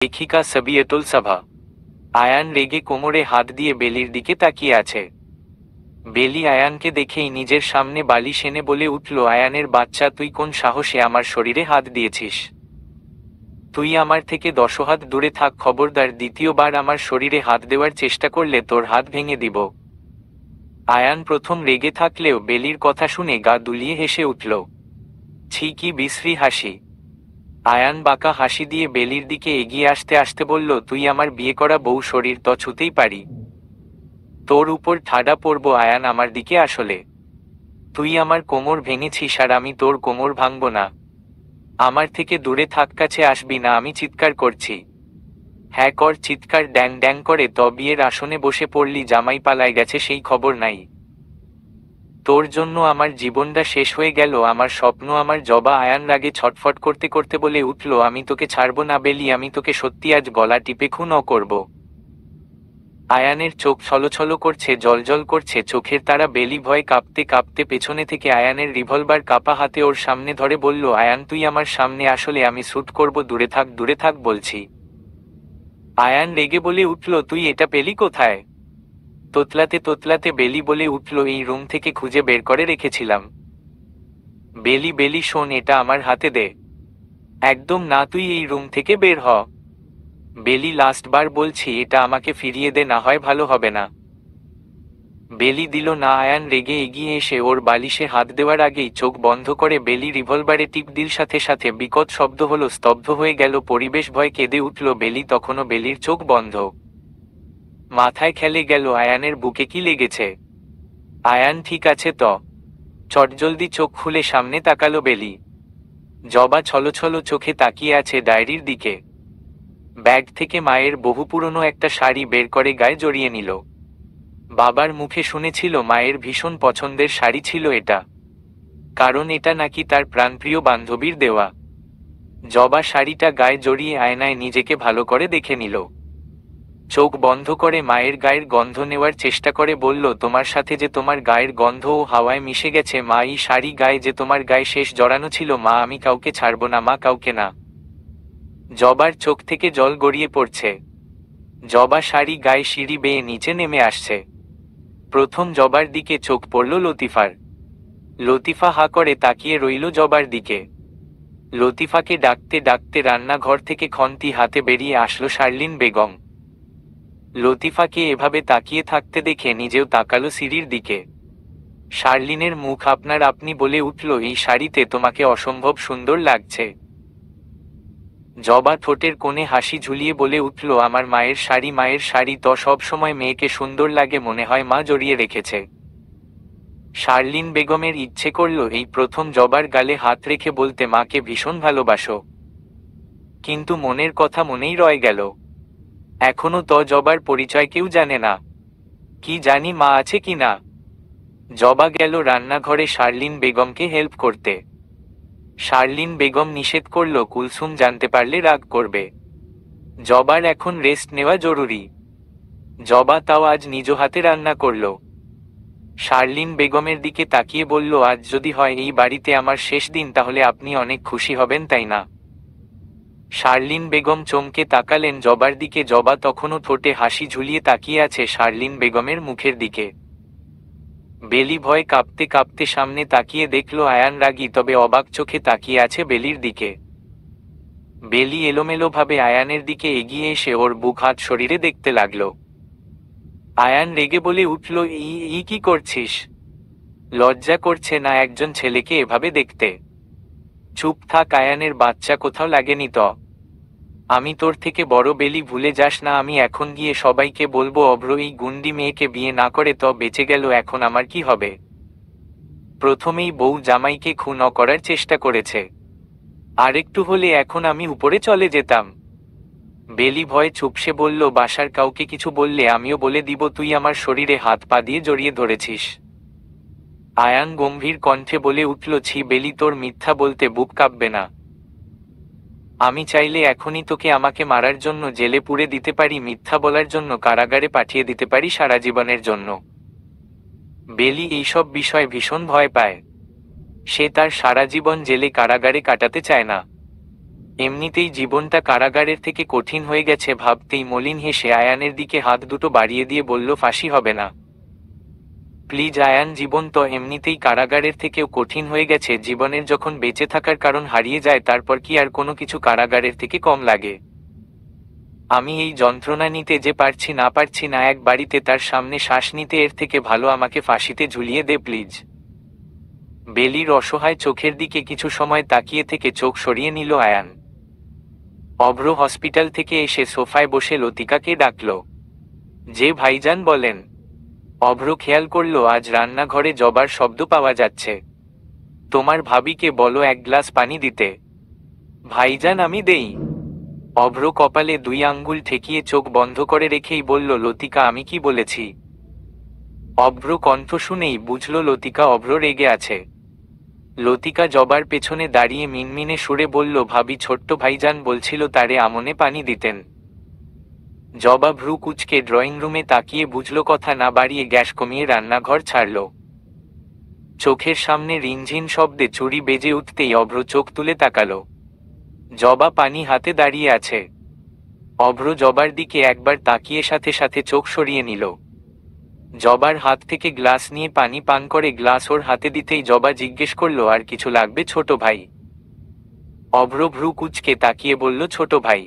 লেখিকা সাবিয়াতুল সাভা। আয়ান রেগে কোমরে হাত দিয়ে বেলির দিকে তাকিয়ে আছে। বেলি আয়ানকে দেখেই নিজের সামনে বালিশ এনে বলে উঠল, আয়ানের বাচ্চা, তুই কোন সাহসে আমার শরীরে হাত দিয়েছিস? তুই আমার থেকে 10 হাত দূরে থাক, খবরদার দ্বিতীয়বার আমার শরীরে হাত দেওয়ার চেষ্টা করলে তোর হাত ভেঙে দিব। আয়ান প্রথম রেগে থাকলেও বেলির কথা শুনে গা দুলিয়ে হেসে উঠল। ছি, কি বিশ্রী হাসি! আয়ান বাঁকা হাসি দিয়ে বেলির দিকে এগিয়ে আসতে আসতে বলল, তুই আমার বিয়ে করা বউ, শরীর তো ছুতেই পারি? তোর উপর ঠাডা পড়ব আয়ান, আমার দিকে আসলে। তুই আমার কোমর ভেঙেছিস আর আমি তোর কোমর ভাঙব না। আমার থেকে দূরে থাক, কাছে আসবি না, আমি চিৎকার করছি। হ্যাঁ কর চিৎকার, ড্যাং ড্যাং করে। তো বিয়ের আসনে বসে পড়লি, জামাই পালায় গেছে সেই খবর নাই? তোর জন্য আমার জীবনটা শেষ হয়ে গেল, আমার স্বপ্ন, আমার জবা। আয়ান রাগে ছটফট করতে করতে বলে উঠল, আমি তোকে ছাড়বো না বেলি, আমি তোকে সত্যি আজ গলা টিপে খুনও করব। আয়ানের চোখ ছলছল করছে, জলজল করছে চোখের তারা। বেলি ভয়ে কাঁপতে কাঁপতে পেছনে থেকে আয়ানের রিভলভার কাপা হাতে ওর সামনে ধরে বলল, আয়ান তুই আমার সামনে আসলে, আমি শ্যুট করব, দূরে থাক বলছি। আয়ান রেগে বলে উঠল, তুই এটা পেলি কোথায়? তোতলাতে তোতলাতে বেলি বলে উঠল, এই রুম থেকে খুঁজে বের করে রেখেছিলাম। বেলি শোন, এটা আমার হাতে দে। একদম না, তুই এই রুম থেকে বের হ। বেলি লাস্ট বার বলছি, এটা আমাকে ফিরিয়ে দে, না হয় ভালো হবে না। বেলি দিল না। আয়ান রেগে এগিয়ে এসে ওর বালিশে হাত দেওয়ার আগেই চোখ বন্ধ করে বেলি রিভলভারে টিপ দিল। সাথে সাথে বিকট শব্দ হলো, স্তব্ধ হয়ে গেল পরিবেশ, ভয় কেঁদে উঠল বেলি। তখনও বেলির চোখ বন্ধ। মাথায় খেলে গেল, আয়ানের বুকে কি লেগেছে? আয়ান ঠিক আছে তো? চটজলদি চোখ খুলে সামনে তাকালো বেলি। জবা ছলছল চোখে তাকিয়ে আছে ডায়েরির দিকে। ব্যাগ থেকে মায়ের বহু পুরনো একটা শাড়ি বের করে গায়ে জড়িয়ে নিল। বাবার মুখে শুনেছিল মায়ের ভীষণ পছন্দের শাড়ি ছিল এটা, কারণ এটা নাকি তার প্রাণপ্রিয় বান্ধবীর দেওয়া। জবা শাড়িটা গায়ে জড়িয়ে আয়নায় নিজেকে ভালো করে দেখে নিল। চোখ বন্ধ করে মায়ের গায়ের গন্ধ নেওয়ার চেষ্টা করে বলল, তোমার সাথে যে তোমার গায়ের গন্ধ ও হাওয়ায় মিশে গেছে মা, এই শাড়ি গায়ে যে তোমার গায়ে শেষ জড়ানো ছিল মা, আমি কাউকে ছাড়ব না মা, কাউকে না। জবার চোখ থেকে জল গড়িয়ে পড়ছে। জবা শাড়ি গায়ে সিঁড়ি বেয়ে নিচে নেমে আসছে। প্রথম জবার দিকে চোখ পড়ল লতিফার। লতিফা হা করে তাকিয়ে রইল জবার দিকে। লতিফাকে ডাকতে ডাকতে রান্নাঘর থেকে খন্তি হাতে বেরিয়ে আসলো শার্লিন বেগম। লতিফাকে এভাবে তাকিয়ে থাকতে দেখে নিজেও তাকালো সিঁড়ির দিকে। শার্লিনের মুখ আপনার আপনি বলে উঠল, এই শাড়িতে তোমাকে অসম্ভব সুন্দর লাগছে। জবা ঠোঁটের কোণে হাসি ঝুলিয়ে বলে উঠল, আমার মায়ের শাড়ি, মায়ের শাড়ি তো সব সময় মেয়েকে সুন্দর লাগে, মনে হয় মা জড়িয়ে রেখেছে। শার্লিন বেগমের ইচ্ছে করল এই প্রথম জবার গালে হাত রেখে বলতে, মাকে ভীষণ ভালোবাসো। কিন্তু মনের কথা মনেই রয়ে গেল। এখনো তো জবার পরিচয় কেউ জানে না। কি জানি মা আছে কি না। জবা গেল রান্নাঘরে শার্লিন বেগমকে হেল্প করতে। শার্লিন বেগম নিষেধ করল, কুলসুম জানতে পারলে রাগ করবে। জবার এখন রেস্ট নেওয়া জরুরি। জবা তাও আজ নিজ হাতে রান্না করল। শার্লিন বেগমের দিকে তাকিয়ে বলল, আজ যদি হয় এই বাড়িতে আমার শেষ দিন, তাহলে আপনি অনেক খুশি হবেন তাই না? শার্লিন বেগম চমকে তাকালেন জবার দিকে। জবা তখনও ঠোঁটে হাসি ঝুলিয়ে তাকিয়ে আছে শার্লিন বেগমের মুখের দিকে। বেলি ভয় কাঁপতে কাঁপতে সামনে তাকিয়ে দেখল আয়ান রাগী তবে অবাক চোখে তাকিয়ে আছে বেলির দিকে। বেলি এলোমেলোভাবে আয়ানের দিকে এগিয়ে এসে ওর বুক হাত শরীরে দেখতে লাগল। আয়ান রেগে বলে উঠল, ই কি করছিস? লজ্জা করছে না একজন ছেলেকে এভাবে দেখতে? চুপ থাক আয়ানের বাচ্চা, কোথাও লাগেনি তো? আমি তোর থেকে বড় বেলি, ভুলে যাস না। আমি এখন গিয়ে সবাইকে বলবো অভ্র এই গুন্ডি মেয়েকে বিয়ে না করে তো বেঁচে গেল, এখন আমার কি হবে? প্রথমেই বউ জামাইকে খুন করার চেষ্টা করেছে, আরেকটু হলে এখন আমি উপরে চলে যেতাম। বেলি ভয়ে চুপসে বলল, বাসার কাউকে কিছু বললে আমিও বলে দিব তুই আমার শরীরে হাত পা দিয়ে জড়িয়ে ধরেছিস। আয়ান গম্ভীর কণ্ঠে বলে উঠল, ছি বেলি, তোর মিথ্যা বলতে বুক কাঁপবে না? আমি চাইলে এখনই তোকে আমাকে মারার জন্য জেলে পুরে দিতে পারি, মিথ্যা বলার জন্য কারাগারে পাঠিয়ে দিতে পারি সারা জীবনের জন্য। বেলি এইসব বিষয়ে ভীষণ ভয় পায়। সে তার সারা জীবন জেলে কারাগারে কাটাতে চায় না। এমনিতেই জীবনটা কারাগারের থেকে কঠিন হয়ে গেছে ভাবতেই মলিন হেসে আয়ানের দিকে হাত দুটো বাড়িয়ে দিয়ে বলল, ফাঁসি হবে না প্লিজ আয়ান, জীবন তো এমনিতেই কারাগারের থেকেও কঠিন হয়ে গেছে। জীবনের যখন বেঁচে থাকার কারণ হারিয়ে যায় তারপর কি আর কোনো কিছু কারাগারের থেকে কম লাগে? আমি এই যন্ত্রণা নিতে যে পারছি না এক বাড়িতে তার সামনে শ্বাস নিতে, এর থেকে ভালো আমাকে ফাঁসিতে ঝুলিয়ে দে প্লিজ। বেলির অসহায় চোখের দিকে কিছু সময় তাকিয়ে থেকে চোখ সরিয়ে নিল আয়ান। অভ্র হসপিটাল থেকে এসে সোফায় বসে লতিকাকে ডাকল। যে ভাইজান বলেন। অভ্র খেয়াল করল আজ রান্নাঘরে জবার শব্দ পাওয়া যাচ্ছে। তোমার ভাবিকে বলো এক গ্লাস পানি দিতে। ভাইজান আমি দেই। অভ্র কপালে 2 আঙ্গুল ঠেকিয়ে চোখ বন্ধ করে রেখেই বলল, লতিকা আমি কি বলেছি? অভ্র কণ্ঠ শুনেই বুঝল লতিকা অভ্র রেগে আছে। লতিকা জবার পেছনে দাঁড়িয়ে মিনমিনে সুরে বলল, ভাবি ছোট্ট ভাইজান বলছিল তারে আমনে পানি দিতেন। জবা ভ্রু কুচকে ড্রয়িং রুমে তাকিয়ে বুঝল, কথা না বাড়িয়ে গ্যাস কমিয়ে রান্নাঘর ছাড়ল। চোখের সামনে রিনঝিন শব্দে চুরি বেজে উঠতেই অভ্র চোখ তুলে তাকালো। জবা পানি হাতে দাঁড়িয়ে আছে। অভ্র জবার দিকে একবার তাকিয়ে সাথে সাথে চোখ সরিয়ে নিল। জবার হাত থেকে গ্লাস নিয়ে পানি পান করে গ্লাস ওর হাতে দিতেই জবা জিজ্ঞেস করল, আর কিছু লাগবে ছোট ভাই? অভ্র ভ্রু কুচকে তাকিয়ে বলল, ছোট ভাই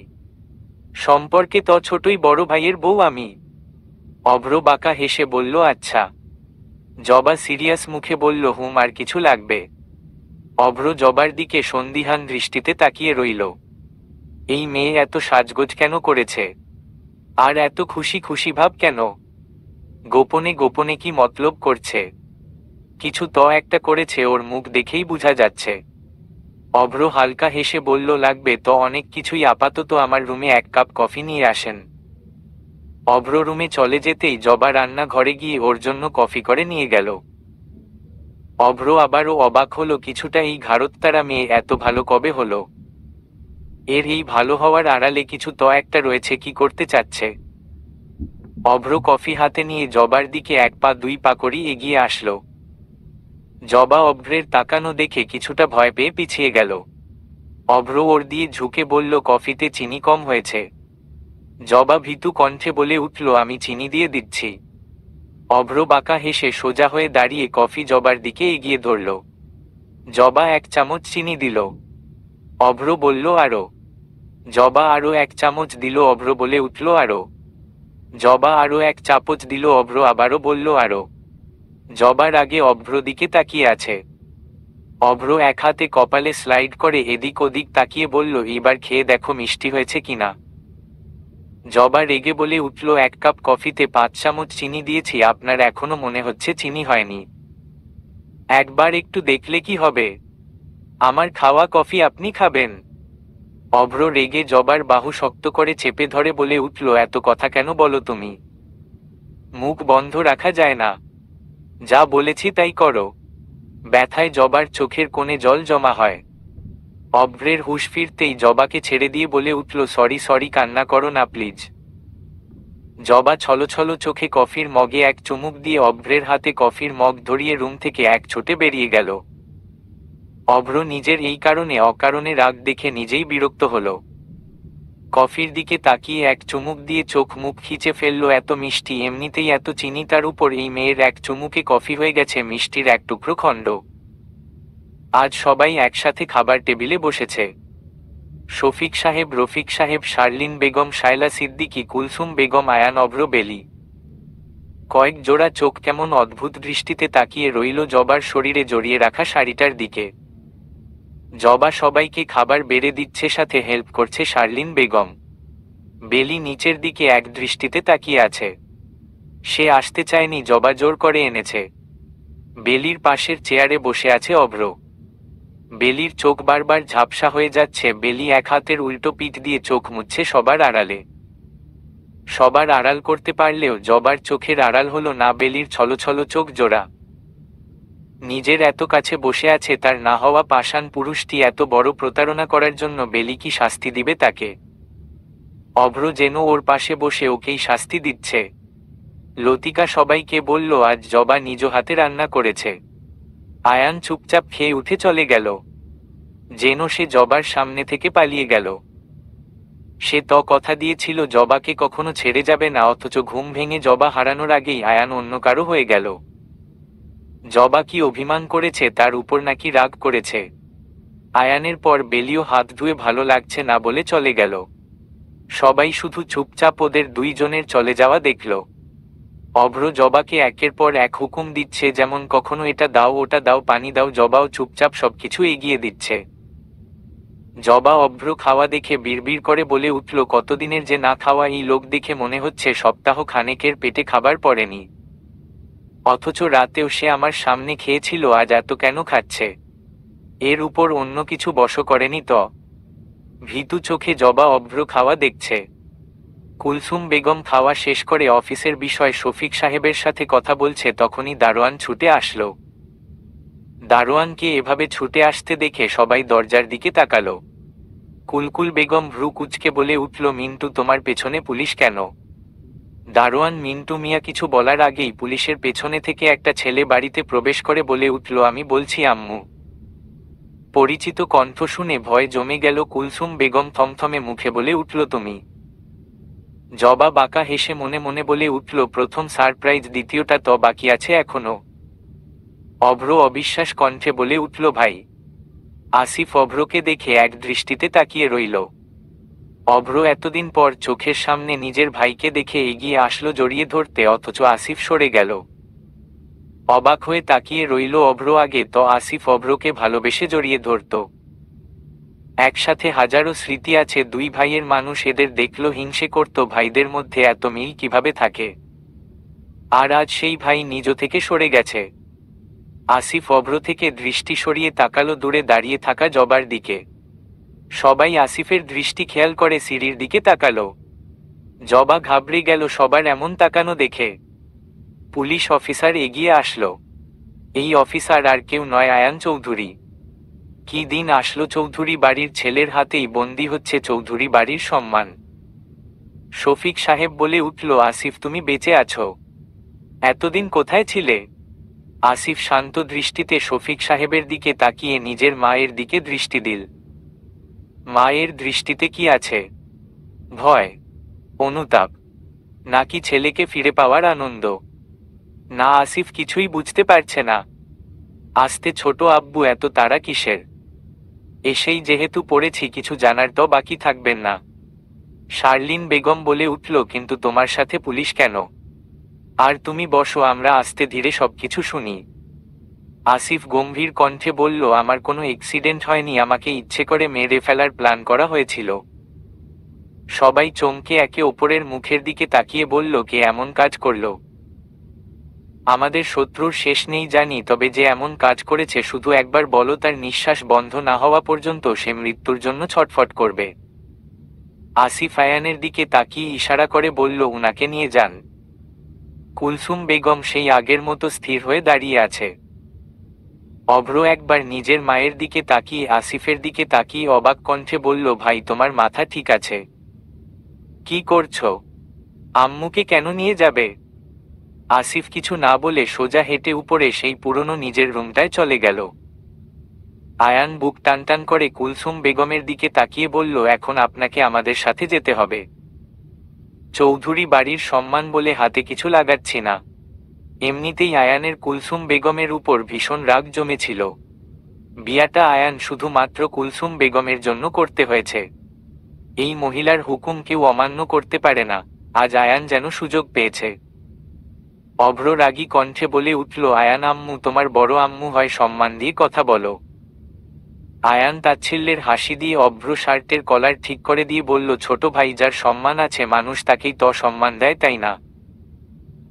সম্পর্কে তো ছোটই, বড় ভাইয়ের বউ আমি। অভ্র বাঁকা হেসে বলল, আচ্ছা। জবা সিরিয়াস মুখে বলল, হুম আর কিছু লাগবে? অভ্র জবার দিকে সন্দিহান দৃষ্টিতে তাকিয়ে রইল। এই মেয়ে এত সাজগোজ কেন করেছে? আর এত খুশি খুশি ভাব কেন? গোপনে গোপনে কি মতলব করছে? কিছু তো একটা করেছে, ওর মুখ দেখেই বোঝা যাচ্ছে। অভ্র হালকা হেসে বলল, লাগবে তো অনেক কিছুই, আপাতত আমার রুমে 1 কাপ কফি নিয়ে আসেন। অভ্র রুমে চলে যেতেই জবা রান্না ঘরে গিয়ে ওর জন্য কফি করে নিয়ে গেল। অভ্র আবারও অবাক হলো, কিছুটা এই ঘাড়ত্তারা মেয়ে এত ভালো কবে হলো? এর এই ভালো হওয়ার আড়ালে কিছু তো একটা রয়েছে, কি করতে চাচ্ছে? অভ্র কফি হাতে নিয়ে জবার দিকে 1 পা 2 পা করে এগিয়ে আসলো। জবা অভ্রের তাকানো দেখে কিছুটা ভয় পেয়ে পিছিয়ে গেল। অভ্র ওর দিয়ে ঝুঁকে বলল, কফিতে চিনি কম হয়েছে। জবা ভীতু কণ্ঠে বলে উঠল, আমি চিনি দিয়ে দিচ্ছি। অভ্র বাঁকা হেসে সোজা হয়ে দাঁড়িয়ে কফি জবার দিকে এগিয়ে ধরল। জবা 1 চামচ চিনি দিল। অভ্র বলল, আরো। জবা আরো 1 চামচ দিল। অভ্র বলে উঠল, আরো। জবা আরো 1 চামচ দিল। অভ্র আবারও বলল, আরো। জবার আগে অভ্র দিকে তাকিয়ে আছে। অভ্র এক হাতে কপালে স্লাইড করে এদিক ওদিক তাকিয়ে বলল, এবার খেয়ে দেখো মিষ্টি হয়েছে কিনা। জবা রেগে বলে উঠল, 1 কাপ কফিতে 5 চামচ চিনি দিয়েছি, আপনার এখনো মনে হচ্ছে চিনি হয়নি? একবার একটু দেখলে কি হবে? আমার খাওয়া কফি আপনি খাবেন? অভ্র রেগে জবার বাহু শক্ত করে চেপে ধরে বলে উঠল, এত কথা কেন বলো তুমি? মুখ বন্ধ রাখা যায় না? যা বলেছি তাই করো। ব্যথায় জবার চোখের কোণে জল জমা হয়। অভ্রের হুঁশ ফিরতেই জবাকে ছেড়ে দিয়ে বলে উঠল, সরি সরি, কান্না করো না প্লিজ। জবা ছলছল চোখে কফির মগে 1 চুমুক দিয়ে অভ্রের হাতে কফির মগ ধরিয়ে রুম থেকে 1 ছোটে বেরিয়ে গেল। অভ্র নিজের এই কারণে অকারণে রাগ দেখে নিজেই বিরক্ত হল। কফির দিকে তাকিয়ে 1 চুমুক দিয়ে চোখ মুখ খিচে ফেলল। এত মিষ্টি, এমনিতেই এত চিনি, তার উপর এই মেয়ের 1 চুমুকে কফি হয়ে গেছে মিষ্টির 1 টুকরো খণ্ড। আজ সবাই একসাথে খাবার টেবিলে বসেছে। শফিক সাহেব, রফিক সাহেব, শার্লিন বেগম, শায়লা সিদ্দিকী, কুলসুম বেগম, আয়ান, অভ্র, বেলি। কয়েক জোড়া চোখ কেমন অদ্ভুত দৃষ্টিতে তাকিয়ে রইল জবার শরীরে জড়িয়ে রাখা শাড়িটার দিকে। জবা সবাইকে খাবার বেড়ে দিচ্ছে, সাথে হেল্প করছে শার্লিন বেগম। বেলি নিচের দিকে এক দৃষ্টিতে তাকিয়ে আছে। সে আসতে চায়নি, জবা জোর করে এনেছে। বেলির পাশের চেয়ারে বসে আছে অভ্র। বেলির চোখ বারবার ঝাপসা হয়ে যাচ্ছে। বেলি 1 হাতের উল্টো পিঠ দিয়ে চোখ মুছছে সবার আড়ালে। সবার আড়াল করতে পারলেও জবার চোখের আড়াল হলো না বেলির ছলছল চোখ জোড়া। নিজের এত কাছে বসে আছে তার না হওয়া পাষাণ পুরুষটি এত বড় প্রতারণা করার জন্য বেলি কি শাস্তি দিবে তাকে? অভ্র যেন ওর পাশে বসে ওকেই শাস্তি দিচ্ছে। লতিকা সবাইকে বলল, আজ জবা নিজ হাতে রান্না করেছে। আয়ান চুপচাপ খেয়ে উঠে চলে গেল। যেন সে জবার সামনে থেকে পালিয়ে গেল। সে তো কথা দিয়েছিল জবাকে কখনো ছেড়ে যাবে না, অথচ ঘুম ভেঙে জবা হারানোর আগেই আয়ান অন্য কারো হয়ে গেল। জবা কি অভিমান করেছে, তার উপর নাকি রাগ করেছে? আয়ানের পর বেলিও হাত ধুয়ে ভালো লাগছে না বলে চলে গেল। সবাই শুধু চুপচাপ ওদের দুইজনের চলে যাওয়া দেখল। অভ্র জবাকে একের পর এক হুকুম দিচ্ছে, যেমন কখনো এটা দাও ওটা দাও পানি দাও, জবাও চুপচাপ সবকিছু এগিয়ে দিচ্ছে। জবা অভ্র খাওয়া দেখে বিড়বিড় করে বলে উঠল, কতদিনের যে না খাওয়া, এই লোক দেখে মনে হচ্ছে সপ্তাহ খানেকের পেটে খাবার পড়েনি, অথচ রাতেও সে আমার সামনে খেয়েছিল, আজ এত কেন খাচ্ছে? এর উপর অন্য কিছু বশ করেনি তো? ভীতু চোখে জবা অভ্র খাওয়া দেখছে। কুলসুম বেগম খাওয়া শেষ করে অফিসের বিষয় শফিক সাহেবের সাথে কথা বলছে, তখনই দারোয়ান ছুটে আসলো। দারোয়ানকে এভাবে ছুটে আসতে দেখে সবাই দরজার দিকে তাকালো। কুলকুল বেগম ভ্রু কুঁচকে বলে উঠল, মিন্টু, তোমার পেছনে পুলিশ কেন? দারোয়ান মিন্টু মিয়া কিছু বলার আগেই পুলিশের পেছনে থেকে একটা ছেলে বাড়িতে প্রবেশ করে বলে উঠল, আমি বলছি আম্মু। পরিচিত কণ্ঠ শুনে ভয় জমে গেল কুলসুম বেগম থমথমে মুখে বলে উঠল, তুমি? জবা বাঁকা হেসে মনে মনে বলে উঠল, প্রথম সারপ্রাইজ, দ্বিতীয়টা তো বাকি আছে এখনো। অভ্র অবিশ্বাস কণ্ঠে বলে উঠল, ভাই। আসিফ অভ্রকে দেখে এক দৃষ্টিতে তাকিয়ে রইল। অভ্র এতদিন পর চোখের সামনে নিজের ভাইকে দেখে এগিয়ে আসলো জড়িয়ে ধরতে, অথচ আসিফ সরে গেল। অবাক হয়ে তাকিয়ে রইল অভ্র। আগে তো আসিফ অভ্রকে ভালোবেসে জড়িয়ে ধরত, একসাথে হাজারো স্মৃতি আছে দুই ভাইয়ের, মানুষ এদের দেখল হিংসে করত, ভাইদের মধ্যে এত মিল কিভাবে থাকে? আর আজ সেই ভাই নিজ থেকে সরে গেছে। আসিফ অভ্র থেকে দৃষ্টি সরিয়ে তাকালো দূরে দাঁড়িয়ে থাকা জবার দিকে। সবাই আসিফের দৃষ্টি খেয়াল করে সিঁড়ির দিকে তাকালো। জবা ঘাবড়ে গেল সবার এমন তাকানো দেখে। পুলিশ অফিসার এগিয়ে আসলো। এই অফিসার আর কেউ নয়, আয়ান চৌধুরী। কি দিন আসলো চৌধুরী বাড়ির ছেলের হাতেই বন্দী হচ্ছে চৌধুরী বাড়ির সম্মান। শফিক সাহেব বলে উঠল, আসিফ, তুমি বেঁচে আছো? এতদিন কোথায় ছিলে? আসিফ শান্ত দৃষ্টিতে শফিক সাহেবের দিকে তাকিয়ে নিজের মায়ের দিকে দৃষ্টি দিল। মায়ের দৃষ্টিতে কি আছে? ভয়, অনুতাপ, নাকি ছেলেকে ফিরে পাওয়ার আনন্দ? না, আসিফ কিছুই বুঝতে পারছে না। আস্তে, ছোট আব্বু, এত তাড়া কিসের? এসেই যেহেতু পড়েছি, কিছু জানার তো বাকি থাকবেন না। শার্লিন বেগম বলে উঠল, কিন্তু তোমার সাথে পুলিশ কেন? আর তুমি বসো, আমরা আস্তে ধীরে সবকিছু শুনি। আসিফ গম্ভীর কণ্ঠে বলল, আমার কোনো অ্যাক্সিডেন্ট হয়নি, আমাকে ইচ্ছে করে মেরে ফেলার প্ল্যান করা হয়েছিল। সবাই চমকে একে অপরের মুখের দিকে তাকিয়ে বলল, কে এমন কাজ করল? আমাদের শত্রুর শেষ নেই জানি, তবে যে এমন কাজ করেছে শুধু একবার বলো, তার নিঃশ্বাস বন্ধ না হওয়া পর্যন্ত সে মৃত্যুর জন্য ছটফট করবে। আসিফ আয়ানের দিকে তাকিয়ে ইশারা করে বলল, উনাকে নিয়ে যান। কুলসুম বেগম সেই আগের মতো স্থির হয়ে দাঁড়িয়ে আছে। অভ্র একবার নিজের মায়ের দিকে তাকিয়ে আসিফের দিকে তাকিয়ে অবাক কণ্ঠে বলল, ভাই, তোমার মাথা ঠিক আছে? কি করছো? আম্মুকে কেন নিয়ে যাবে? আসিফ কিছু না বলে সোজা হেঁটে উপরে সেই পুরনো নিজের রুমটায় চলে গেল। আয়ান বুক টানটান করে কুলসুম বেগমের দিকে তাকিয়ে বলল, এখন আপনাকে আমাদের সাথে যেতে হবে। চৌধুরী বাড়ির সম্মান বলে হাতে কিছু লাগাচ্ছি না। এমনিতেই আয়ানের কুলসুম বেগমের উপর ভীষণ রাগ জমেছিল। বিয়াটা আয়ান শুধুমাত্র কুলসুম বেগমের জন্য করতে হয়েছে। এই মহিলার হুকুম কেউ অমান্য করতে পারে না। আজ আয়ান যেন সুযোগ পেয়েছে। অভ্র রাগী কণ্ঠে বলে উঠল, আয়ান আম্মু, তোমার বড় আম্মু হয়, সম্মান দিয়ে কথা বলো। আয়ান তাচ্ছিল্যের হাসি দিয়ে অভ্র শার্টের কলার ঠিক করে দিয়ে বলল, ছোট ভাই, যার সম্মান আছে মানুষ তাকেই তো সম্মান দেয়, তাই না?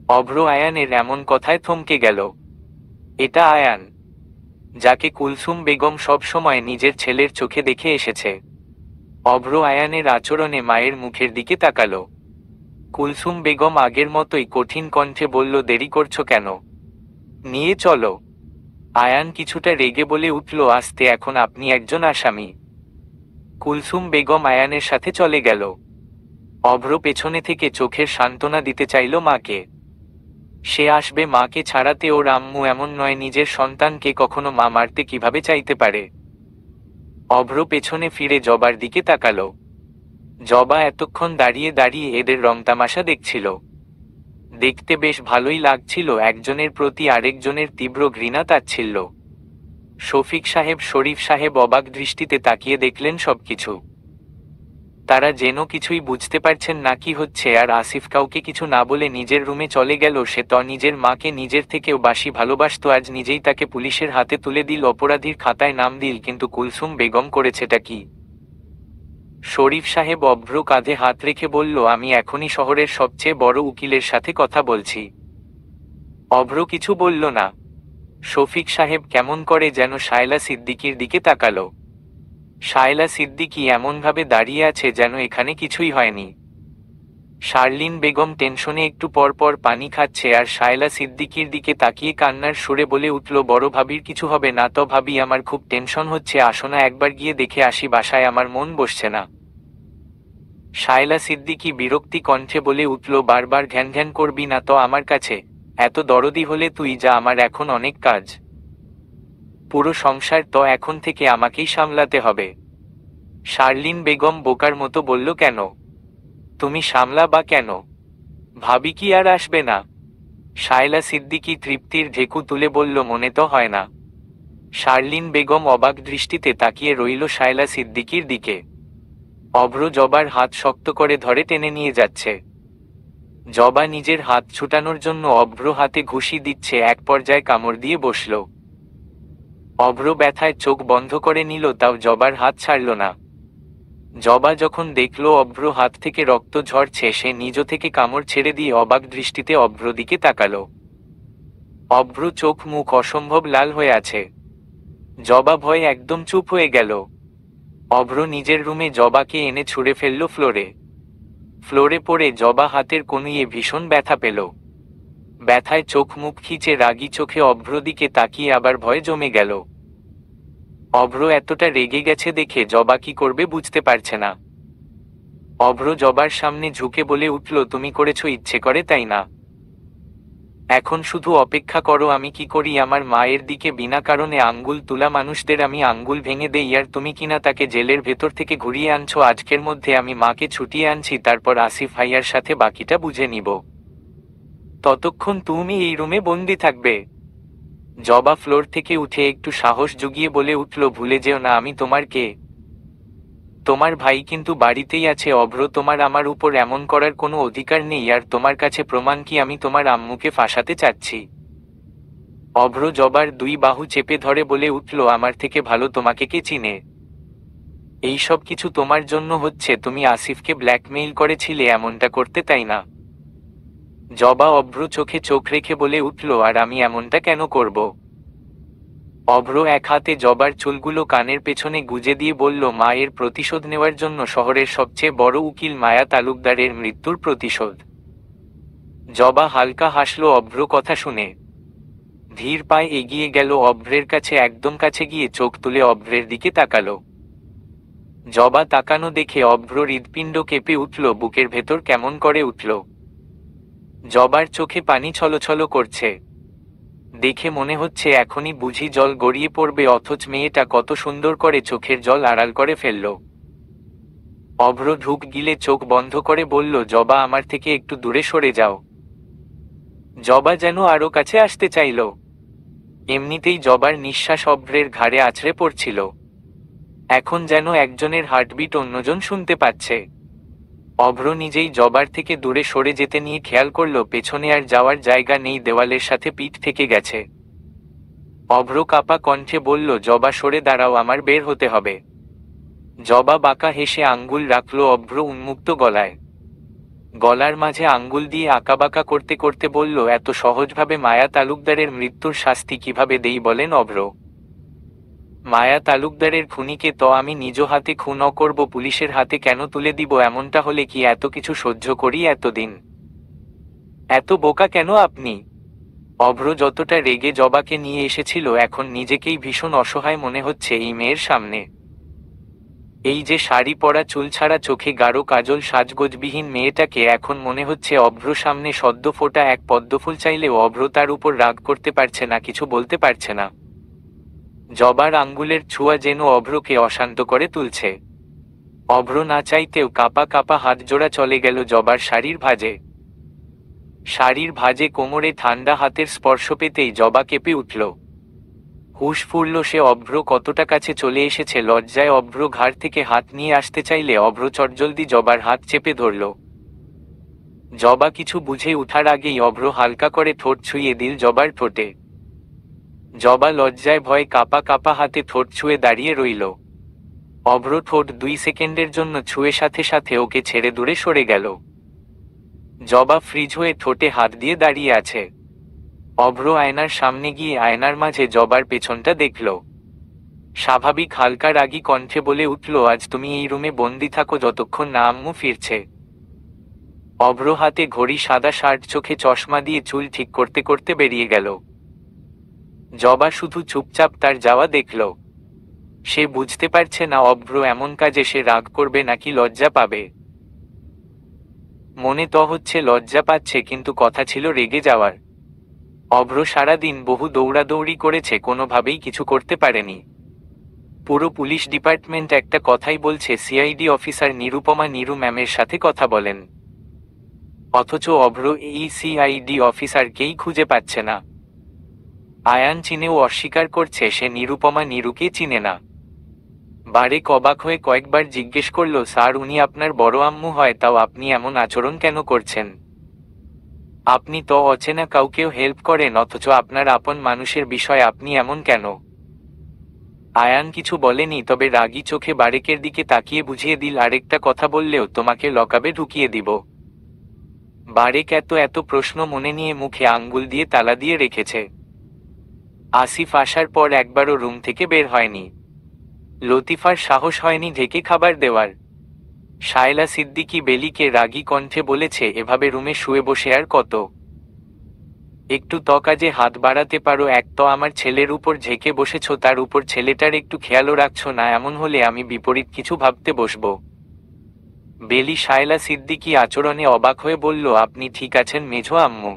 অভ্র আয়ানের এমন কথায় থমকে গেল। এটা আয়ান, যাকে কুলসুম বেগম সব সময় নিজের ছেলের চোখে দেখে এসেছে। অভ্র আয়ানের আচরণে মায়ের মুখের দিকে তাকালো। কুলসুম বেগম আগের মতোই কঠিন কণ্ঠে বলল, দেরি করছো কেন? নিয়ে চলো। আয়ান কিছুটা রেগে বলে উঠল, আস্তে, এখন আপনি একজন আসামি। কুলসুম বেগম আয়ানের সাথে চলে গেল। অভ্র পেছনে থেকে চোখের সান্ত্বনা দিতে চাইল মাকে। সে আসবে মাকে ছাড়াতে, ওর আম্মু এমন নয়, নিজের সন্তানকে কখনো মা মারতে কিভাবে চাইতে পারে? অভ্র পেছনে ফিরে জবার দিকে তাকালো। জবা এতক্ষণ দাঁড়িয়ে দাঁড়িয়ে এদের রংতামাশা দেখছিল। দেখতে বেশ ভালোই লাগছিল, একজনের প্রতি আরেকজনের তীব্র ঘৃণা তাচ্ছিল্য। শফিক সাহেব, শরীফ সাহেব অবাক দৃষ্টিতে তাকিয়ে দেখলেন সবকিছু। তারা যেন কিছুই বুঝতে পারছেন না কি হচ্ছে। আর আসিফ কাউকে কিছু না বলে নিজের রুমে চলে গেল। সে তো নিজের মাকে নিজের থেকেও বেশি ভালোবাসত, আজ নিজেই তাকে পুলিশের হাতে তুলে দিল, অপরাধীর খাতায় নাম দিল। কিন্তু কুলসুম বেগম করেছেটা কি? শরীফ সাহেব অভ্র কাঁধে হাত রেখে বলল, আমি এখনই শহরের সবচেয়ে বড় উকিলের সাথে কথা বলছি। অভ্র কিছু বলল না। শফিক সাহেব কেমন করে যেন শায়লা সিদ্দিকীর দিকে তাকালো। শায়লা সিদ্দিকী এমনভাবে দাঁড়িয়ে আছে যেন এখানে কিছুই হয়নি। শার্লিন বেগম টেনশনে একটু পর পর পানি খাচ্ছে আর শায়লা সিদ্দিকীর দিকে তাকিয়ে কান্নার সুরে বলে উঠল, বড় ভাবির কিছু হবে না তো? ভাবি, আমার খুব টেনশন হচ্ছে, আসো না একবার গিয়ে দেখে আসি, বাসায় আমার মন বসছে না। শায়লা সিদ্দিকী বিরক্তি কণ্ঠে বলে উঠল, বারবার ঘ্যান ঘ্যান করবি না তো আমার কাছে। এত দরদি হলে তুই যা, আমার এখন অনেক কাজ। পুরো সংসার তো এখন থেকে আমাকেই সামলাতে হবে। শার্লিন বেগম বোকার মতো বলল, কেন? তুমি সামলা বা কেন? ভাবি কি আর আসবে না? শায়লা সিদ্দিকী তৃপ্তির ঢেকু তুলে বলল, মনে তো হয় না। শার্লিন বেগম অবাক দৃষ্টিতে তাকিয়ে রইল শায়লা সিদ্দিকীর দিকে। অভ্র জবার হাত শক্ত করে ধরে টেনে নিয়ে যাচ্ছে। জবা নিজের হাত ছুটানোর জন্য অভ্র হাতে ঘুষি দিচ্ছে, এক পর্যায়ে কামড় দিয়ে বসল। অভ্র ব্যথায় চোখ বন্ধ করে নিল, তাও জবার হাত ছাড়ল না। জবা যখন দেখল অভ্র হাত থেকে রক্ত ঝরছে, সে নিজ থেকে কামড় ছেড়ে দিয়ে অবাক দৃষ্টিতে অভ্র দিকে তাকালো। অভ্র চোখ মুখ অসম্ভব লাল হয়ে আছে। জবা ভয়ে একদম চুপ হয়ে গেল। অভ্র নিজের রুমে জবাকে এনে ছুঁড়ে ফেলল ফ্লোরে। ফ্লোরে পড়ে জবা হাতের কনুইয়ে ভীষণ ব্যথা পেল। ব্যথায় চোখ মুখ খিচে রাগী চোখে অভ্র দিকে তাকিয়ে আবার ভয়ে জমে গেল। অভ্র এতটা রেগে গেছে দেখে জবা কি করবে বুঝতে পারছে না। অভ্র জবার সামনে ঝুঁকে বলে উঠল, তুমি করেছো ইচ্ছে করে, তাই না? এখন শুধু অপেক্ষা করো আমি কি করি। আমার মায়ের দিকে বিনা কারণে আঙ্গুল তুলা মানুষদের আমি আঙ্গুল ভেঙে দেই, আর তুমি কিনা তাকে জেলের ভেতর থেকে ঘুরিয়ে আনছো। আজকের মধ্যে আমি মাকে ছুটিয়ে আনছি, তারপর আসিফ ভাইয়ার সাথে বাকিটা বুঝে নিব। ততক্ষণ তুমি এই রুমে বন্দি থাকবে। জবা ফ্লোর থেকে উঠে একটু সাহস জুগিয়ে বলে উঠল, ভুলে যেও না আমি তোমার কে। তোমার ভাই কিন্তু বাড়িতেই আছে। অভ্র, তোমার আমার উপর এমন করার কোনো অধিকার নেই। আর তোমার কাছে প্রমাণ কি আমি তোমার আম্মুকে ফাঁসাতে চাচ্ছি? অভ্র জবার দুই বাহু চেপে ধরে বলে উঠল, আমার থেকে ভালো তোমাকে কে চিনে? এই সব কিছু তোমার জন্য হচ্ছে। তুমি আসিফকে ব্ল্যাকমেইল করেছিলে এমনটা করতে, তাই না? জবা অভ্র চোখে চোখ রেখে বলে উঠল, আর আমি এমনটা কেন করব? অভ্র এক হাতে জবার চুলগুলো কানের পেছনে গুজে দিয়ে বলল, মায়ের প্রতিশোধ নেওয়ার জন্য, শহরের সবচেয়ে বড় উকিল মায়া তালুকদারের মৃত্যুর প্রতিশোধ। জবা হালকা হাসল অভ্র কথা শুনে। ধীর পায়ে এগিয়ে গেল অভ্রের কাছে, একদম কাছে গিয়ে চোখ তুলে অভ্রের দিকে তাকালো। জবা তাকানো দেখে অভ্র হৃৎপিণ্ড কেঁপে উঠল, বুকের ভেতর কেমন করে উঠল। জবার চোখে পানি ছলছল করছে। দেখে মনে হচ্ছে এখনই বুঝি জল গড়িয়ে পড়বে, অথচ মেয়েটা কত সুন্দর করে চোখের জল আড়াল করে ফেলল। অভ্র ঢুক গিলে চোখ বন্ধ করে বলল, জবা, আমার থেকে একটু দূরে সরে যাও। জবা যেন আরো কাছে আসতে চাইল। এমনিতেই জবার নিঃশ্বাস অভ্রের ঘাড়ে আছড়ে পড়ছিল। এখন যেন একজনের হার্টবিট অন্যজন শুনতে পাচ্ছে। অভ্র নিজেই জবার থেকে দূরে সরে যেতে নিয়ে খেয়াল করল পেছনে আর যাওয়ার জায়গা নেই, দেওয়ালের সাথে পিঠ থেকে গেছে। অভ্র কাপা কণ্ঠে বলল, জবা সরে দাঁড়াও, আমার বের হতে হবে। জবা বাঁকা হেসে আঙ্গুল রাখল অভ্র উন্মুক্ত গলায়। গলার মাঝে আঙ্গুল দিয়ে আঁকাবাঁকা করতে করতে বলল, এত সহজভাবে মায়া তালুকদারের মৃত্যুর শাস্তি কিভাবে দেই বলেন অভ্র? মায়া তালুকদারের খুনিকে তো আমি নিজ হাতে খুন করব, পুলিশের হাতে কেন তুলে দিব? এমনটা হলে কি এত কিছু সহ্য করি এতদিন? এত বোকা কেন আপনি? অভ্র যতটা রেগে জবাকে নিয়ে এসেছিল, এখন নিজেকেই ভীষণ অসহায় মনে হচ্ছে এই মেয়ের সামনে। এই যে শাড়ি পরা, চুল ছাড়া, চোখে গাঢ় কাজল, সাজগোজবিহীন মেয়েটাকে এখন মনে হচ্ছে অভ্র সামনে সদ্য ফোটা এক পদ্মফুল। চাইলেও অভ্র তার উপর রাগ করতে পারছে না, কিছু বলতে পারছে না। জবার আঙ্গুলের ছোঁয়া যেন অভ্রকে অশান্ত করে তুলছে। অভ্র না চাইতেও কাঁপা কাঁপা হাত জোড়া চলে গেল জবার শাড়ির ভাঁজে। শাড়ির ভাঁজে কোমরে ঠান্ডা হাতের স্পর্শ পেতেই জবা কেঁপে উঠল। হুঁশ ফুরল সে, অভ্র কতটা কাছে চলে এসেছে। লজ্জায় অভ্র ঘাড় থেকে হাত নিয়ে আসতে চাইলে অভ্র চটজলদি জবার হাত চেপে ধরল। জবা কিছু বুঝে উঠার আগেই অভ্র হালকা করে ঠোঁট ছুঁয়ে দিল জবার ঠোঁটে। জবা লজ্জায় ভয়ে কাঁপা কাঁপা হাতে ঠোঁট ছুঁয়ে দাঁড়িয়ে রইল। অভ্র ঠোঁট 2 সেকেন্ডের জন্য ছুঁয়ে সাথে সাথে ওকে ছেড়ে দূরে সরে গেল। জবা ফ্রিজ হয়ে ঠোঁটে হাত দিয়ে দাঁড়িয়ে আছে। অভ্র আয়নার সামনে গিয়ে আয়নার মাঝে জবার পেছনটা দেখল। স্বাভাবিক হালকা রাগী কণ্ঠে বলে উঠল, আজ তুমি এই রুমে বন্দি থাকো যতক্ষণ না আম্মু ফিরছে। অভ্র হাতে ঘড়ি, সাদা শার্ট, চোখে চশমা দিয়ে চুল ঠিক করতে করতে বেরিয়ে গেল। জবা শুধু চুপচাপ তার যাওয়া দেখল। সে বুঝতে পারছে না অভ্র এমন কাজে সে রাগ করবে নাকি লজ্জা পাবে। মনে তো হচ্ছে লজ্জা পাচ্ছে, কিন্তু কথা ছিল রেগে যাওয়ার। অভ্র সারাদিন বহু দৌড়াদৌড়ি করেছে, কোনোভাবেই কিছু করতে পারেনি। পুরো পুলিশ ডিপার্টমেন্ট একটা কথাই বলছে, সিআইডি অফিসার নিরুপমা নীরু ম্যামের সাথে কথা বলেন। অথচ অভ্র এই সিআইডি অফিসারকেই খুঁজে পাচ্ছে না। আয়ান চিনেও অস্বীকার করছে সে নিরুপমা নীরুকে চিনে না। বারেক অবাক হয়ে কয়েকবার জিজ্ঞেস করল, স্যার উনি আপনার বড় আম্মু হয়, তাও আপনি এমন আচরণ কেন করছেন? আপনি তো অচেনা কাউকেও হেল্প করেন, অথচ আপনার আপন মানুষের বিষয়ে আপনি এমন কেন? আয়ান কিছু বলেনি, তবে রাগী চোখে বারেকের দিকে তাকিয়ে বুঝিয়ে দিল, আরেকটা কথা বললেও তোমাকে লকআপে ঢুকিয়ে দিব। বারেক এত প্রশ্ন মনে নিয়ে মুখে আঙ্গুল দিয়ে তালা দিয়ে রেখেছে। আসিফ আসার পর একবারও রুম থেকে বের হয়নি। লতিফার সাহস হয়নি ঢেকে খাবার দেওয়ার। শায়লা সিদ্দিকী বেলিকে রাগী কণ্ঠে বলেছে, এভাবে রুমে শুয়ে বসে আর কত? একটু তো কাজে হাত বাড়াতে পারো। এক তো আমার ছেলের উপর ঝেঁকে বসেছ, তার উপর ছেলেটার একটু খেয়ালও রাখছো না। এমন হলে আমি বিপরীত কিছু ভাবতে বসব। বেলি শায়লা সিদ্দিকী আচরণে অবাক হয়ে বলল, আপনি ঠিক আছেন মেঝো আম্মু?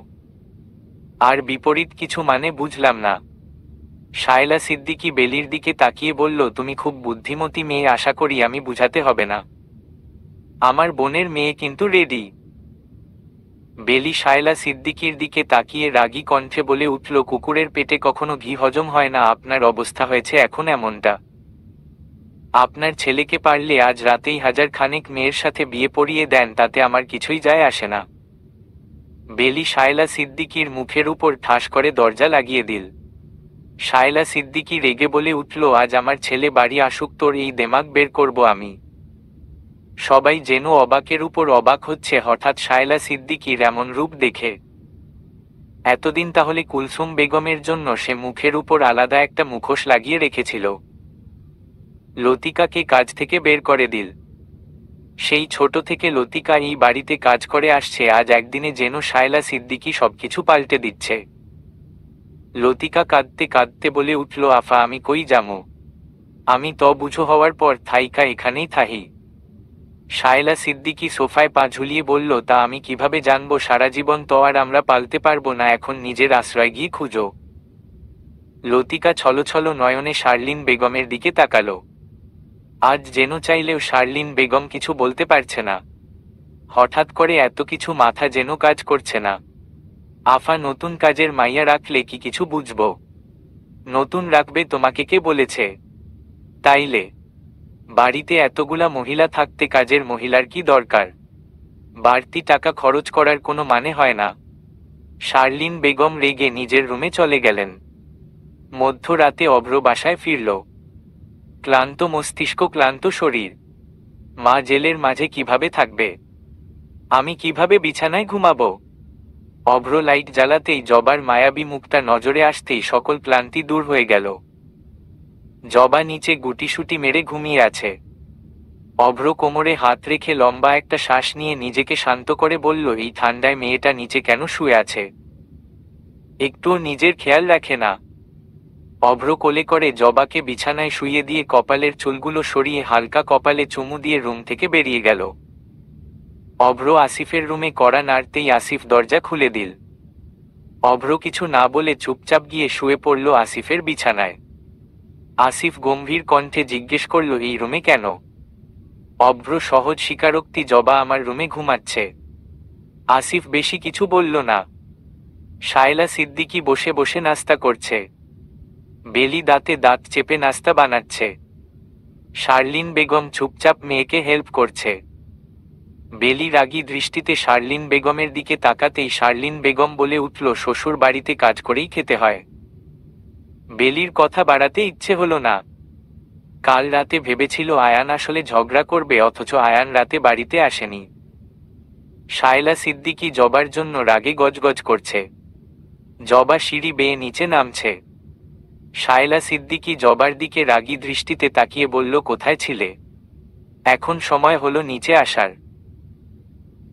আর বিপরীত কিছু মানে বুঝলাম না। শায়লা সিদ্দিকী বেলির দিকে তাকিয়ে বলল, তুমি খুব বুদ্ধিমতী মেয়ে, আশা করি আমি বুঝাতে হবে না। আমার বোনের মেয়ে কিন্তু রেডি। বেলি শায়লা সিদ্দিকীর দিকে তাকিয়ে রাগী কণ্ঠে বলে উঠল, কুকুরের পেটে কখনো ঘি হজম হয় না। আপনার অবস্থা হয়েছে এখন এমনটা। আপনার ছেলেকে পারলে আজ রাতেই 1000 খানেক মেয়ের সাথে বিয়ে পড়িয়ে দেন, তাতে আমার কিছুই যায় আসে না। বেলি শায়লা সিদ্দিকীর মুখের উপর ঠাস করে দরজা লাগিয়ে দিল। শায়লা সিদ্দিকী রেগে বলে উঠল, আজ আমার ছেলে বাড়ি আসুক, তোর এই দেমাগ বের করব আমি। সবাই যেন অবাকের উপর অবাক হচ্ছে হঠাৎ শায়লা সিদ্দিকীর এমন রূপ দেখে। এতদিন তাহলে কুলসুম বেগমের জন্য সে মুখের উপর আলাদা একটা মুখোশ লাগিয়ে রেখেছিল। লতিকাকে কাজ থেকে বের করে দিল। সেই ছোট থেকে লতিকা এই বাড়িতে কাজ করে আসছে, আজ একদিনে যেন শায়লা সিদ্দিকী সবকিছু পাল্টে দিচ্ছে। লতিকা কাঁদতে কাঁদতে বলে উঠল, আফা আমি কই যামু? আমি তো বুঝো হওয়ার পর থাইকা এখানেই থাহি। শায়লা সিদ্দিকী সোফায় পা ঝুলিয়ে বলল, তা আমি কিভাবে জানবো? সারা জীবন তো আর আমরা পালতে পারবো না, এখন নিজের আশ্রয় গিয়ে খুঁজো। লতিকা ছলছল নয়নে শার্লিন বেগমের দিকে তাকালো। আজ যেন চাইলেও শার্লিন বেগম কিছু বলতে পারছে না। হঠাৎ করে এত কিছু মাথা যেন কাজ করছে না। আফা নতুন কাজের মাইয়া রাখলে কি কিছু বুঝবো? নতুন রাখবে তোমাকে কে বলেছে? তাইলে বাড়িতে এতগুলা মহিলা থাকতে কাজের মহিলার কি দরকার? বাড়তি টাকা খরচ করার কোনো মানে হয় না। শার্লিন বেগম রেগে নিজের রুমে চলে গেলেন। মধ্যরাতে অভ্র বাসায় ফিরল। ক্লান্ত মস্তিষ্ক, ক্লান্ত শরীর। মা জেলের মাঝে কিভাবে থাকবে? আমি কিভাবে বিছানায় ঘুমাবো? অভ্র লাইট জ্বালাতেই জবার মায়াবী মুখটা নজরে আসতেই সকল ক্লান্তি দূর হয়ে গেল। জবা নিচে গুটিসুটি মেরে ঘুমিয়ে আছে। অভ্র কোমরে হাত রেখে লম্বা একটা শ্বাস নিয়ে নিজেকে শান্ত করে বলল, এই ঠান্ডায় মেয়েটা নিচে কেন শুয়ে আছে? একটুও নিজের খেয়াল রাখে না। অভ্র কোলে করে জবাকে বিছানায় শুইয়ে দিয়ে কপালের চুলগুলো সরিয়ে হালকা কপালে চুমু দিয়ে রুম থেকে বেরিয়ে গেল। অভ্র আসিফের রুমে কড়া নাড়তেই আসিফ দরজা খুলে দিল। অভ্র কিছু না বলে চুপচাপ গিয়ে শুয়ে পড়ল আসিফের বিছানায়। আসিফ গম্ভীর কণ্ঠে জিজ্ঞেস করল, এই রুমে কেন? অভ্র সহজ স্বীকারোক্তি, জবা আমার রুমে ঘুমাচ্ছে। আসিফ বেশি কিছু বলল না। শায়লা সিদ্দিকী বসে বসে নাস্তা করছে। বেলি দাঁতে দাঁত চেপে নাস্তা বানাচ্ছে। শার্লিন বেগম চুপচাপ মেয়েকে হেল্প করছে। বেলি রাগী দৃষ্টিতে শার্লিন বেগমের দিকে তাকাতেই শার্লিন বেগম বলে উঠল, শ্বশুর বাড়িতে কাজ করেই খেতে হয়। বেলির কথা বাড়াতে ইচ্ছে হলো না। কাল রাতে ভেবেছিল আয়ান আসলে ঝগড়া করবে, অথচ আয়ান রাতে বাড়িতে আসেনি। শায়লা সিদ্দিকী জবার জন্য রাগে গজগজ করছে। জবা সিঁড়ি বেয়ে নিচে নামছে। শায়লা সিদ্দিকী জবার দিকে রাগী দৃষ্টিতে তাকিয়ে বলল, কোথায় ছিলে? এখন সময় হলো নিচে আসার।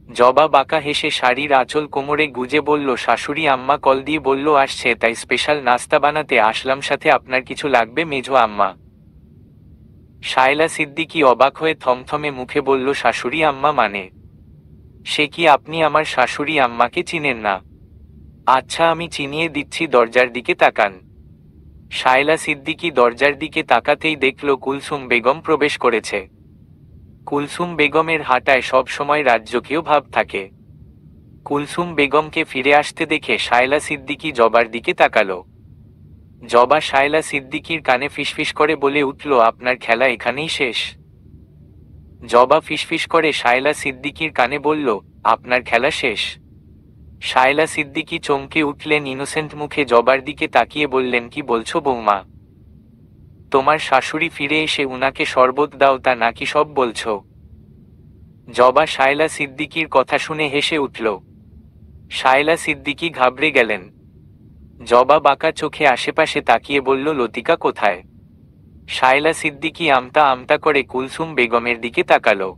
জবা বাঁকা হেসে শাড়ির আঁচল কোমরে গুজে বলল, শাশুড়ি আম্মা কল দিয়ে বলল আসছে, তাই স্পেশাল নাস্তা বানাতে আসলাম। সাথে আপনার কিছু লাগবে মেজো আম্মা? শায়লা সিদ্দিকী অবাক হয়ে থমথমে মুখে বলল, শাশুড়ি আম্মা মানে? সে কি আপনি আমার শাশুড়ি আম্মাকে চিনেন না? আচ্ছা আমি চিনিয়ে দিচ্ছি, দরজার দিকে তাকান। শায়লা সিদ্দিকী দরজার দিকে তাকাতেই দেখল কুলসুম বেগম প্রবেশ করেছে। কুলসুম বেগমের হাঁটায় সব সময় রাজকীয় ভাব থাকে। কুলসুম বেগমকে ফিরে আসতে দেখে শায়লা সিদ্দিকী জবার দিকে তাকালো। জবা শায়লা সিদ্দিকীর কানে ফিসফিস করে বলে উঠল, আপনার খেলা এখানেই শেষ? জবা ফিসফিস করে শায়লা সিদ্দিকীর কানে বলল, আপনার খেলা শেষ? শায়লা সিদ্দিকী চমকে উঠলেন, ইনোসেন্ট মুখে জবার দিকে তাকিয়ে বললেন, কি বলছো বৌমা? তোমার শাশুড়ি ফিরে এসে উনাকে শরবত দাও, তা নাকি সব বলছো? জবা শায়লা সিদ্দিকীর কথা শুনে হেসে উঠল। শায়লা সিদ্দিকী ঘাবড়ে গেলেন। জবা বাঁকা চোখে আশেপাশে তাকিয়ে বলল, লতিকা কোথায়? শায়লা সিদ্দিকী আমতা আমতা করে কুলসুম বেগমের দিকে তাকালো।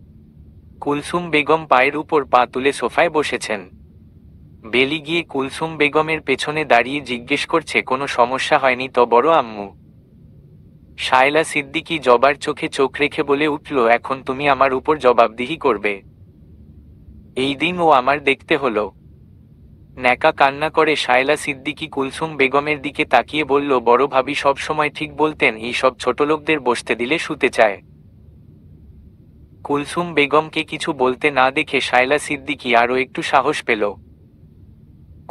কুলসুম বেগম পায়ের উপর পা তুলে সোফায় বসেছেন। বেলি গিয়ে কুলসুম বেগমের পেছনে দাঁড়িয়ে জিজ্ঞেস করছে, কোনো সমস্যা হয়নি তো বড় আম্মু? শায়লা সিদ্দিকী জবার চোখে চোখ রেখে বলে উঠল, এখন তুমি আমার উপর জবাবদিহি করবে। এই দিন ও আমার দেখতে হলো। ন্যাকা কান্না করে শায়লা সিদ্দিকী কুলসুম বেগমের দিকে তাকিয়ে বলল, বড় ভাবি সব সময় ঠিক বলতেন, এই সব ছোটলোকদের বসতে দিলে শুতে চায়। কুলসুম বেগমকে কিছু বলতে না দেখে শায়লা সিদ্দিকী আরও একটু সাহস পেল।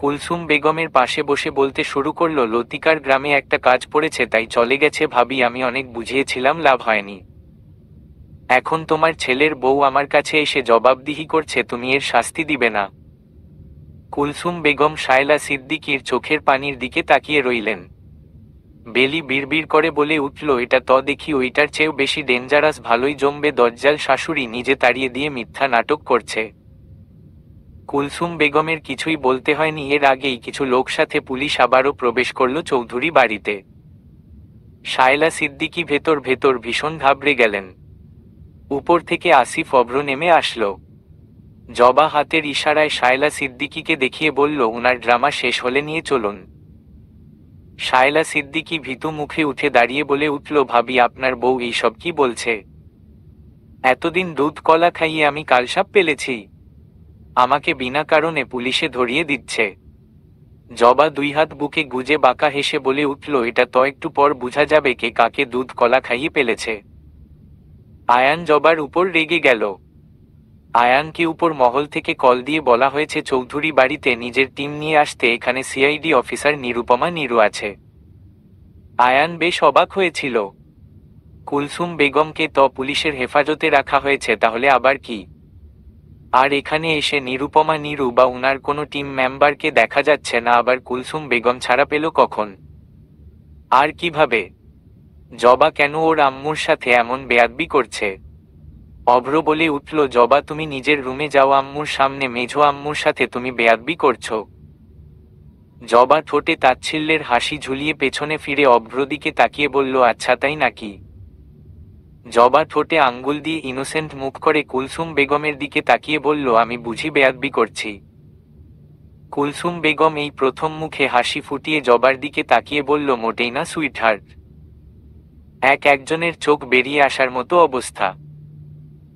কুলসুম বেগমের পাশে বসে বলতে শুরু করল, লতিকার গ্রামে একটা কাজ পড়েছে, তাই চলে গেছে। ভাবি আমি অনেক বুঝিয়েছিলাম, লাভ হয়নি। এখন তোমার ছেলের বউ আমার কাছে এসে জবাবদিহি করছে, তুমি এর শাস্তি দিবে না? কুলসুম বেগম শায়লা সিদ্দিকীর চোখের পানির দিকে তাকিয়ে রইলেন। বেলি বিড়বিড় করে বলে উঠল, এটা তো দেখি ওইটার চেয়েও বেশি ডেঞ্জারাস। ভালোই জমবে, দজ্জাল শাশুড়ি নিজে তাড়িয়ে দিয়ে মিথ্যা নাটক করছে। কুলসুম বেগমের কিছুই বলতে হয়নি, এর আগেই কিছু লোক সাথে পুলিশ আবারও প্রবেশ করল চৌধুরী বাড়িতে। শায়লা সিদ্দিকী ভেতর ভেতর ভীষণ ঘাবড়ে গেলেন। উপর থেকে আসিফ অভ্র নেমে আসলো। জবা হাতের ইশারায় শায়লা সিদ্দিকীকে দেখিয়ে বলল, উনার ড্রামা শেষ হলে নিয়ে চলুন। শায়লা সিদ্দিকী ভীতু মুখে উঠে দাঁড়িয়ে বলে উঠল, ভাবি আপনার বউ এইসব কি বলছে? এতদিন দুধ কলা খাইয়ে আমি কালসাপ পেলেছি, আমাকে বিনা কারণে পুলিশে ধরিয়ে দিচ্ছে। জবা দুই হাত বুকে গুজে বাঁকা হেসে বলে উঠল, এটা তো একটু পর বোঝা যাবে কে কাকে দুধ কলা খাইয়ে পেলেছে। আয়ান জবার উপর রেগে গেল। আয়ানকে উপর মহল থেকে কল দিয়ে বলা হয়েছে চৌধুরী বাড়িতে নিজের টিম নিয়ে আসতে, এখানে সিআইডি অফিসার নিরুপমা নিরু আছে। আয়ান বেশ অবাক হয়েছিল। কুলসুম বেগমকে তো পুলিশের হেফাজতে রাখা হয়েছে, তাহলে আবার কি? আর এখানে এসে নিরুপমা নিরু বা উনার কোনো টিম মেম্বারকে দেখা যাচ্ছে না, আবার কুলসুম বেগম ছাড়া পেল কখন? আর কিভাবে? জবা কেন ওর আম্মুর সাথে এমন বেয়াদবি করছে? অভ্র বলে উঠল, জবা তুমি নিজের রুমে যাও, আম্মুর সামনে মেঝো আম্মুর সাথে তুমি বেয়াদবি করছো। জবা ঠোঁটে তাচ্ছিল্যের হাসি ঝুলিয়ে পেছনে ফিরে অভ্র দিকে তাকিয়ে বলল, আচ্ছা তাই নাকি? জবা ঠোঁটে আঙ্গুল দিয়ে ইনোসেন্ট মুখ করে কুলসুম বেগমের দিকে তাকিয়ে বলল, আমি বুঝি বেয়াদবি করছি? কুলসুম বেগম এই প্রথম মুখে হাসি ফুটিয়ে জবার দিকে তাকিয়ে বলল, মোটেই না সুইটহার্ট। একজনের চোখ বেরিয়ে আসার মতো অবস্থা।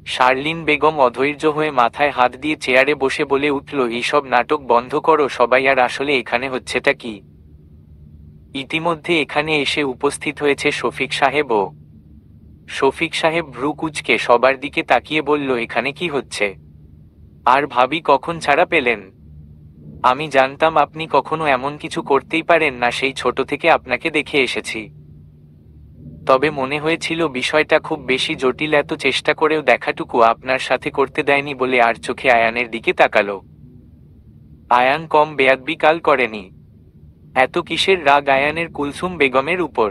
শার্লিন বেগম অধৈর্য হয়ে মাথায় হাত দিয়ে চেয়ারে বসে বলে উঠল, এইসব নাটক বন্ধ করো সবাই, আর আসলে এখানে হচ্ছেটা কি? ইতিমধ্যে এখানে এসে উপস্থিত হয়েছে শফিক সাহেব ও শফিক সাহেব ভ্রু কুঁচকে সবার দিকে তাকিয়ে বলল, এখানে কি হচ্ছে? আর ভাবি কখন ছাড়া পেলেন? আমি জানতাম আপনি কখনো এমন কিছু করতেই পারেন না, সেই ছোট থেকে আপনাকে দেখে এসেছি। তবে মনে হয়েছিল বিষয়টা খুব বেশি জটিল, এত চেষ্টা করেও দেখাটুকু আপনার সাথে করতে দেয়নি বলে। আর চোখে আয়ানের দিকে তাকালো। আয়ান কম বেয়াদবি কাল করেনি। এত কিসের রাগ আয়ানের কুলসুম বেগমের উপর?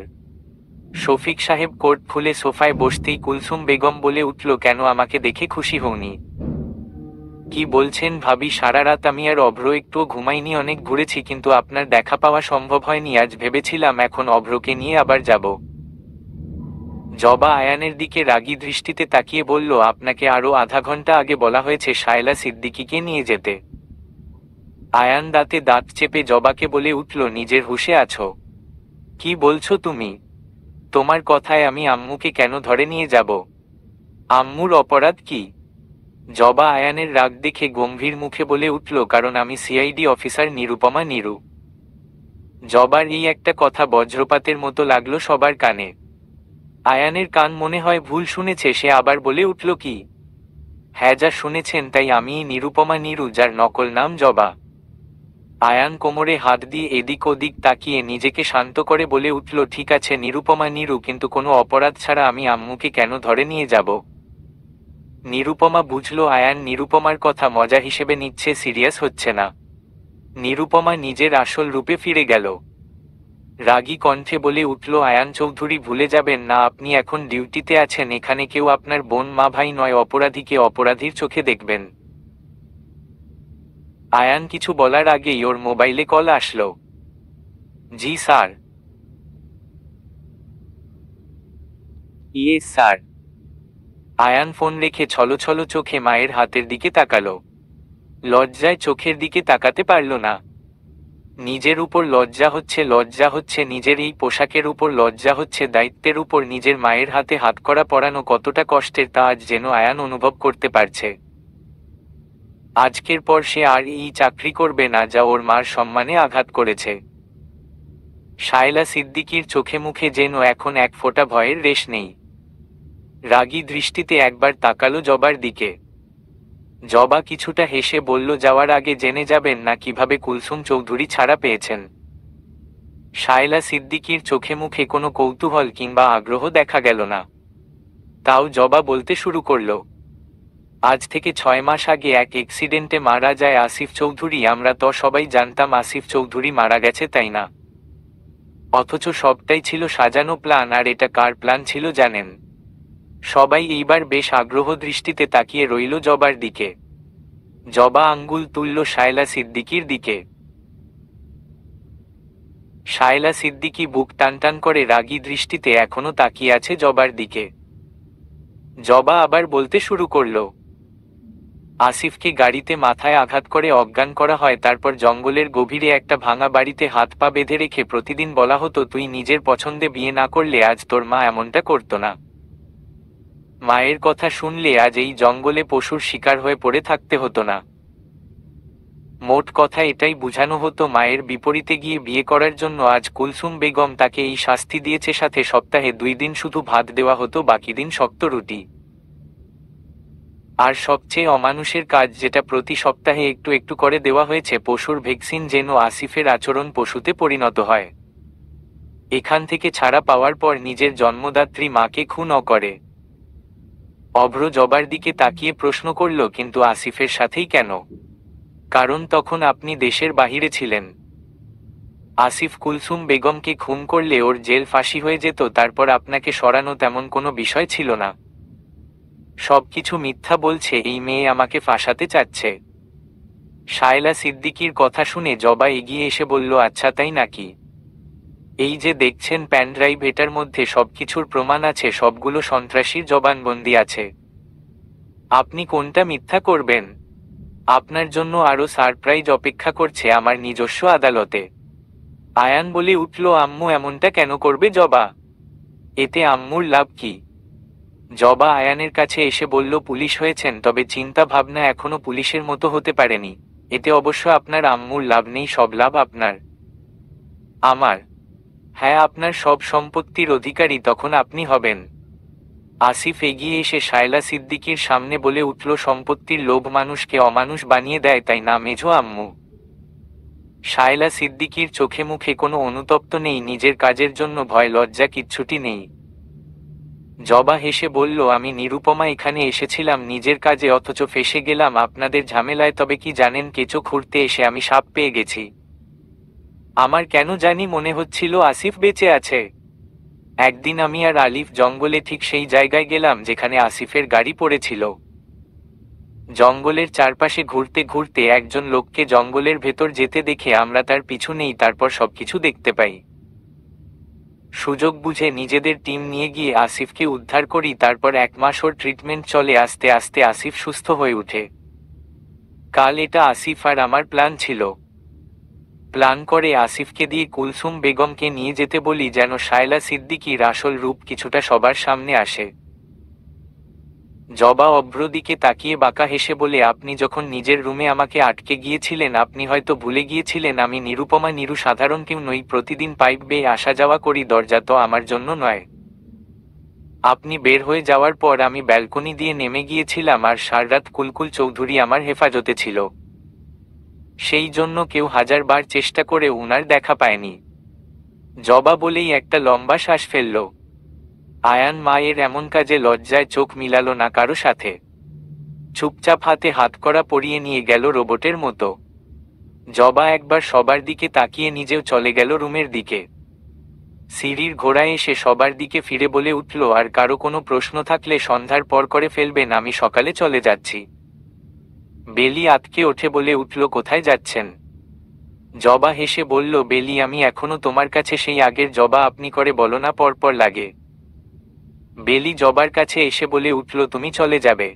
শফিক সাহেব কোট খুলে সোফায় বসতেই কুলসুম বেগম বলে উঠল, কেন আমাকে দেখে খুশি হওনি? কি বলছেন ভাবি, সারা রাত আমি আর অভ্র একটুও ঘুমাইনি, অনেক ঘুরেছি, কিন্তু আপনার দেখা পাওয়া সম্ভব হয়নি। আজ ভেবেছিলাম এখন অভ্রকে নিয়ে আবার যাব। জবা আয়ানের দিকে রাগী দৃষ্টিতে তাকিয়ে বলল, আপনাকে আরো আধা ঘন্টা আগে বলা হয়েছে শায়লা সিদ্দিকীকে নিয়ে যেতে। আয়ান দাঁতে দাঁত চেপে জবাকে বলে উঠল, নিজের হুঁশে আছো? কি বলছো তুমি? তোমার কথায় আমি আম্মুকে কেন ধরে নিয়ে যাব? আম্মুর অপরাধ কি? জবা আয়ানের রাগ দেখে গম্ভীর মুখে বলে উঠল, কারণ আমি সিআইডি অফিসার নিরুপমা নিরু। জবার এই একটা কথা বজ্রপাতের মতো লাগলো সবার কানে। আয়ানের কান মনে হয় ভুল শুনেছে, সে আবার বলে উঠল, কি? হ্যাঁ, যা শুনেছেন তাই, আমিই নিরুপমা নিরু, যার নকল নাম জবা। আয়ান কোমরে হাত দিয়ে এদিক ওদিক তাকিয়ে নিজেকে শান্ত করে বলে উঠল, ঠিক আছে নিরুপমা নিরু, কিন্তু কোনো অপরাধ ছাড়া আমি আম্মুকে কেন ধরে নিয়ে যাব? নিরুপমা বুঝল আয়ান নিরুপমার কথা মজা হিসেবে নিচ্ছে, সিরিয়াস হচ্ছে না। নিরুপমা নিজের আসল রূপে ফিরে গেল। রাগী কণ্ঠে বলে উঠল, আয়ান চৌধুরী, ভুলে যাবেন না আপনি এখন ডিউটিতে আছেন। এখানে কেউ আপনার বোন মা ভাই নয়, অপরাধীকে অপরাধীর চোখে দেখবেন। আয়ান কিছু বলার আগেই ওর মোবাইলে কল আসলো। জি স্যার। ইয়ে স্যার। আয়ান ফোন রেখে ছলছল চোখে মায়ের হাতের দিকে তাকালো। লজ্জায় চোখের দিকে তাকাতে পারল না। নিজের উপর লজ্জা হচ্ছে, লজ্জা হচ্ছে নিজের এই পোশাকের উপর, লজ্জা হচ্ছে দায়িত্বের উপর। নিজের মায়ের হাতে হাতকড়া পরানো কতটা কষ্টের তা আজ যেন আয়ান অনুভব করতে পারছে। আজকের পর সে আর এই চাকরি করবে না যা ওর মার সম্মানে আঘাত করেছে। শায়লা সিদ্দিকীর চোখে মুখে যেন এখন এক ফোঁটা ভয়ের রেশ নেই। রাগী দৃষ্টিতে একবার তাকালো জবার দিকে। জবা কিছুটা হেসে বলল, যাওয়ার আগে জেনে যাবেন না কিভাবে কুলসুম চৌধুরী ছাড়া পেয়েছেন। শায়লা সিদ্দিকীর চোখে মুখে কোনো কৌতূহল কিংবা আগ্রহ দেখা গেল না। তাও জবা বলতে শুরু করল, আজ থেকে 6 মাস আগে এক অ্যাক্সিডেন্টে মারা যায় আসিফ চৌধুরী। আমরা তো সবাই জানতাম আসিফ চৌধুরী মারা গেছে, তাই না? অথচ সবটাই ছিল সাজানো প্ল্যান। আর এটা কার প্ল্যান ছিল জানেন? সবাই এইবার বেশ আগ্রহ দৃষ্টিতে তাকিয়ে রইল জবার দিকে। জবা আঙ্গুল তুলল শায়লা সিদ্দিকীর দিকে। শায়লা সিদ্দিকী বুক টানটান করে রাগী দৃষ্টিতে এখনো তাকিয়ে আছে জবার দিকে। জবা আবার বলতে শুরু করল, আসিফকে গাড়িতে মাথায় আঘাত করে অজ্ঞান করা হয়, তারপর জঙ্গলের গভীরে একটা ভাঙা বাড়িতে হাত পা বেঁধে রেখে প্রতিদিন বলা হতো, তুই নিজের পছন্দে বিয়ে না করলে আজ তোর মা এমনটা করতো না। মায়ের কথা শুনলে আজ এই জঙ্গলে পশুর শিকার হয়ে পড়ে থাকতে হতো না। মোট কথা এটাই বুঝানো হতো, মায়ের বিপরীতে গিয়ে বিয়ে করার জন্য আজ কুলসুম বেগম তাকে এই শাস্তি দিয়েছে। সাথে সপ্তাহে 2 দিন শুধু ভাত দেওয়া হতো, বাকি দিন শক্ত রুটি। আর সবচেয়ে অমানুষের কাজ, যেটা প্রতি সপ্তাহে একটু একটু করে দেওয়া হয়েছে পশুর ভ্যাকসিন, যেন আসিফের আচরণ পশুতে পরিণত হয়। এখান থেকে ছাড়া পাওয়ার পর নিজের জন্মদাত্রী মাকে খুন করে। অভ্র জবার দিকে তাকিয়ে প্রশ্ন করল, কিন্তু আসিফের সাথেই কেন? কারণ তখন আপনি দেশের বাহিরে ছিলেন। আসিফ কুলসুম বেগমকে খুন করলে ওর জেল ফাঁসি হয়ে যেত, তারপর আপনাকে সরানো তেমন কোনো বিষয় ছিল না। সবকিছু মিথ্যা বলছে, এই মেয়ে আমাকে ফাঁসাতে চাচ্ছে। শায়লা সিদ্দিকীর কথা শুনে জবা এগিয়ে এসে বলল, আচ্ছা তাই নাকি? এই যে দেখছেন প্যানড্রাইভ, এটার মধ্যে সবকিছুর প্রমাণ আছে, সবগুলো সন্ত্রাসীর জবানবন্দি আছে। আপনি কোনটা মিথ্যা করবেন? আপনার জন্য আরো সারপ্রাইজ অপেক্ষা করছে আমার নিজস্ব আদালতে। আয়ান বলে উঠল, আম্মু এমনটা কেন করবে জবা? এতে আম্মুর লাভ কি? জবা আয়ানের কাছে এসে বলল, পুলিশ হয়েছেন, তবে চিন্তা ভাবনা এখনো পুলিশের মতো হতে পারেনি। এতে অবশ্য আপনার আম্মুর লাভ নেই, সব লাভ আপনার। আমার। হ্যাঁ, আপনার সব সম্পত্তির অধিকারী তখন আপনি হবেন। আসিফ এগিয়ে এসে শায়লা সিদ্দিকীর সামনে বলে উঠল, সম্পত্তির লোভ মানুষকে অমানুষ বানিয়ে দেয়, তাই না মেঝো আম্মু? শায়লা সিদ্দিকীর চোখে মুখে কোনো অনুতপ্ত নেই, নিজের কাজের জন্য ভয় লজ্জা কিচ্ছুটি নেই। জবা হেসে বলল, আমি নিরুপমা এখানে এসেছিলাম নিজের কাজে, অথচ ফেঁসে গেলাম আপনাদের ঝামেলায়। তবে কি জানেন, কেঁচো খুঁড়তে এসে আমি সাপ পেয়ে গেছি। আমার কেন জানি মনে হচ্ছিল আসিফ বেঁচে আছে। একদিন আমি আর আলিফ জঙ্গলে ঠিক সেই জায়গায় গেলাম যেখানে আসিফের গাড়ি পড়েছিল। জঙ্গলের চারপাশে ঘুরতে ঘুরতে একজন লোককে জঙ্গলের ভেতর যেতে দেখে আমরা তার পিছু নেই, তারপর সবকিছু দেখতে পাই। সুযোগ বুঝে নিজেদের টিম নিয়ে গিয়ে আসিফকে উদ্ধার করি। তারপর 1 মাস ওর ট্রিটমেন্ট চলে, আস্তে আস্তে আসিফ সুস্থ হয়ে ওঠে। কাল এটা আসিফ আর আমার প্ল্যান ছিল। প্ল্যান করে আসিফকে দিয়ে কুলসুম বেগমকে নিয়ে যেতে বলি, যেন শায়লা সিদ্দিকীর আসল রূপ কিছুটা সবার সামনে আসে। জবা অভ্র দিকে তাকিয়ে বাঁকা হেসে বলে, আপনি যখন নিজের রুমে আমাকে আটকে গিয়েছিলেন, আপনি হয়তো ভুলে গিয়েছিলেন আমি নিরুপমা। নিরু সাধারণ কেউ নই, প্রতিদিন পাইপ বেয়ে আসা যাওয়া করি, দরজা তো আমার জন্য নয়। আপনি বের হয়ে যাওয়ার পর আমি ব্যালকনি দিয়ে নেমে গিয়েছিলাম, আর সাররাত কুলকুল চৌধুরী আমার হেফাজতে ছিল। সেই জন্য কেউ 1000 বার চেষ্টা করে উনার দেখা পায়নি। জবা বলেই একটা লম্বা শ্বাস ফেলল। আয়ান মায়ের এমন কাজে লজ্জায় চোখ মিলালো না কারো সাথে। চুপচাপ হাতে হাতকড়া পরিয়ে নিয়ে গেল রোবটের মতো। জবা একবার সবার দিকে তাকিয়ে নিজেও চলে গেল রুমের দিকে। সিঁড়ির ঘোড়ায় এসে সবার দিকে ফিরে বলে উঠল, আর কারো কোনো প্রশ্ন থাকলে সন্ধ্যার পর করে ফেলবেন, আমি সকালে চলে যাচ্ছি। বেলি আতকে ওঠে বলে উঠল, কোথায় যাচ্ছেন? জবা হেসে বলল, বেলি আমি এখনো তোমার কাছে সেই আগের জবা, আপনি করে বলো না পরপর লাগে। বেলি জবার কাছে এসে বলে উঠল, তুমি চলে যাবে?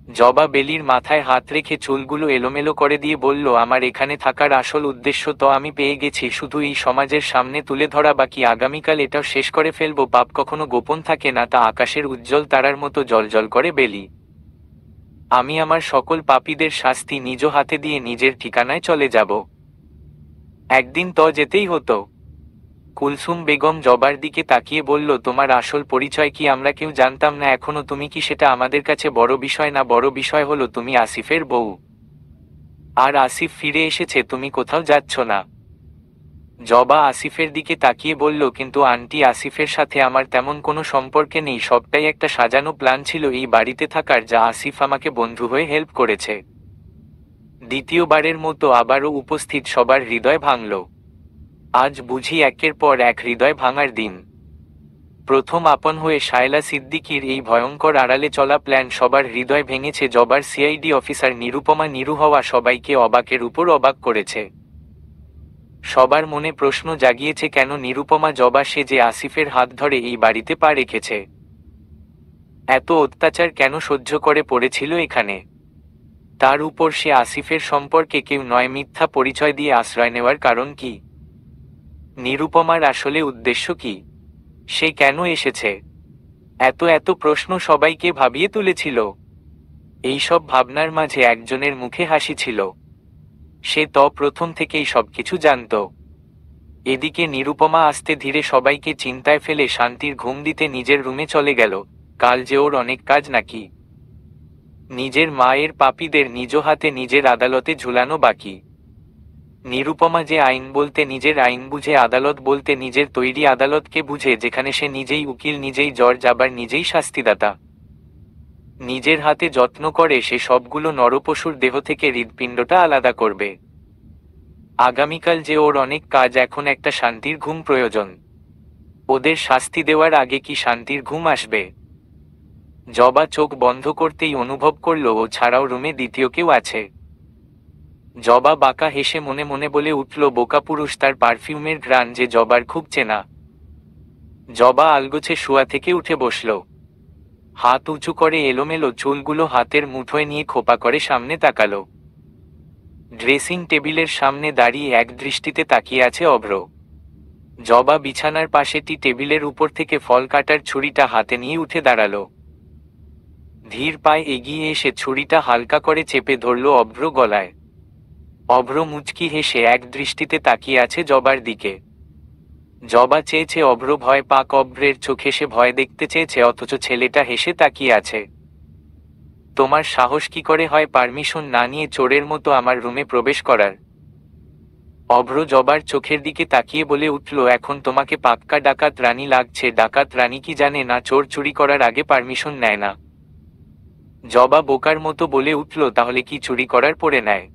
জবা বেলির মাথায় হাত রেখে চুলগুলো এলোমেলো করে দিয়ে বলল, আমার এখানে থাকার আসল উদ্দেশ্য তো আমি পেয়ে গেছি, শুধু এই সমাজের সামনে তুলে ধরা বাকি। আগামীকাল এটাও শেষ করে ফেলবো। পাপ কখনো গোপন থাকে না, তা আকাশের উজ্জ্বল তারার মতো জ্বলজ্বল করে বেলি। আমি আমার সকল পাপীদের শাস্তি নিজ হাতে দিয়ে নিজের ঠিকানায় চলে যাব। একদিন তো যেতেই হতো। কুলসুম বেগম জবার দিকে তাকিয়ে বলল, তোমার আসল পরিচয় কি আমরা কেউ জানতাম না এখনো? তুমি কি সেটা আমাদের কাছে বড় বিষয় না? বড় বিষয় হলো তুমি আসিফের বউ। আর আসিফ ফিরে এসেছে, তুমি কোথাও যাচ্ছ না। জবা আসিফের দিকে তাকিয়ে বলল, কিন্তু আন্টি, আসিফের সাথে আমার তেমন কোনো সম্পর্কে নেই, সবটাই একটা সাজানো প্ল্যান ছিল এই বাড়িতে থাকার, যা আসিফ আমাকে বন্ধু হয়ে হেল্প করেছে। দ্বিতীয়বারের মতো আবারও উপস্থিত সবার হৃদয় ভাঙল। আজ বুঝি একের পর এক হৃদয় ভাঙার দিন। প্রথম আপন হয়ে শায়লা সিদ্দিকীর এই ভয়ঙ্কর আড়ালে চলা প্ল্যান সবার হৃদয় ভেঙেছে। জবার সিআইডি অফিসার নিরুপমা নিরু হওয়া সবাইকে অবাকের উপর অবাক করেছে। সবার মনে প্রশ্ন জাগিয়েছে, কেন নিরুপমা জবা সে যে আসিফের হাত ধরে এই বাড়িতে পা রেখেছে? এত অত্যাচার কেন সহ্য করে পড়েছিল এখানে? তার উপর সে আসিফের সম্পর্কে কেউ নয়, মিথ্যা পরিচয় দিয়ে আশ্রয় নেওয়ার কারণ কি? নিরুপমার আসলে উদ্দেশ্য কি? সে কেন এসেছে? এত এত প্রশ্ন সবাইকে ভাবিয়ে তুলেছিল। এইসব ভাবনার মাঝে একজনের মুখে হাসি ছিল। সে তো প্রথম থেকেই সবকিছু জানত। এদিকে নিরুপমা আস্তে ধীরে সবাইকে চিন্তায় ফেলে শান্তির ঘুম দিতে নিজের রুমে চলে গেল। কাল যে ওর অনেক কাজ নাকি। নিজের মায়ের পাপীদের নিজ হাতে নিজের আদালতে ঝুলানো বাকি। নিরুপমা যে আইন বলতে নিজের আইন বুঝে, আদালত বলতে নিজের তৈরি আদালতকে বুঝে, যেখানে সে নিজেই উকিল, নিজেই জজ, আবার নিজেই শাস্তিদাতা। নিজের হাতে যত্ন করে সে সবগুলো নরপশুর দেহ থেকে হৃৎপিণ্ডটা আলাদা করবে। আগামীকাল যে ওর অনেক কাজ, এখন একটা শান্তির ঘুম প্রয়োজন। ওদের শাস্তি দেওয়ার আগে কি শান্তির ঘুম আসবে? জবা চোখ বন্ধ করতেই অনুভব করল ও ছাড়াও রুমে দ্বিতীয় কেউ আছে। জবা বাঁকা হেসে মনে মনে বলে উঠল, বোকা পুরুষ, তার পারফিউমের ঘ্রাণ যে জবার খুব চেনা। জবা আলগোছে শোয়া থেকে উঠে বসল। হাত উঁচু করে এলোমেলো চুলগুলো হাতের মুঠোয় নিয়ে খোপা করে সামনে তাকালো। ড্রেসিং টেবিলের সামনে দাঁড়িয়ে এক দৃষ্টিতে তাকিয়ে আছে অভ্র। জবা বিছানার পাশে টি টেবিলের উপর থেকে ফল কাটার ছুরিটা হাতে নিয়ে উঠে দাঁড়ালো। ধীর পায়ে এগিয়ে এসে ছুরিটা হালকা করে চেপে ধরল অভ্র গলায়। অভ্র মুচকি হেসে এক দৃষ্টিতে তাকিয়ে আছে জবার দিকে। জবা চেয়েছে অভ্র ভয় পাক, অভ্রের চোখে সে ভয় দেখতে চেয়েছে, অথচ ছেলেটা হেসে তাকিয়ে আছে। তোমার সাহস কি করে হয় পারমিশন না নিয়ে চোরের মতো আমার রুমে প্রবেশ করার? অভ্র জবার চোখের দিকে তাকিয়ে বলে উঠল, এখন তোমাকে পাক্কা ডাকাত রানী লাগছে। ডাকাত রানী কি জানে না চোর চুরি করার আগে পারমিশন নেয় না? জবা বোকার মতো বলে উঠল, তাহলে কি চুরি করার পরে নেয়?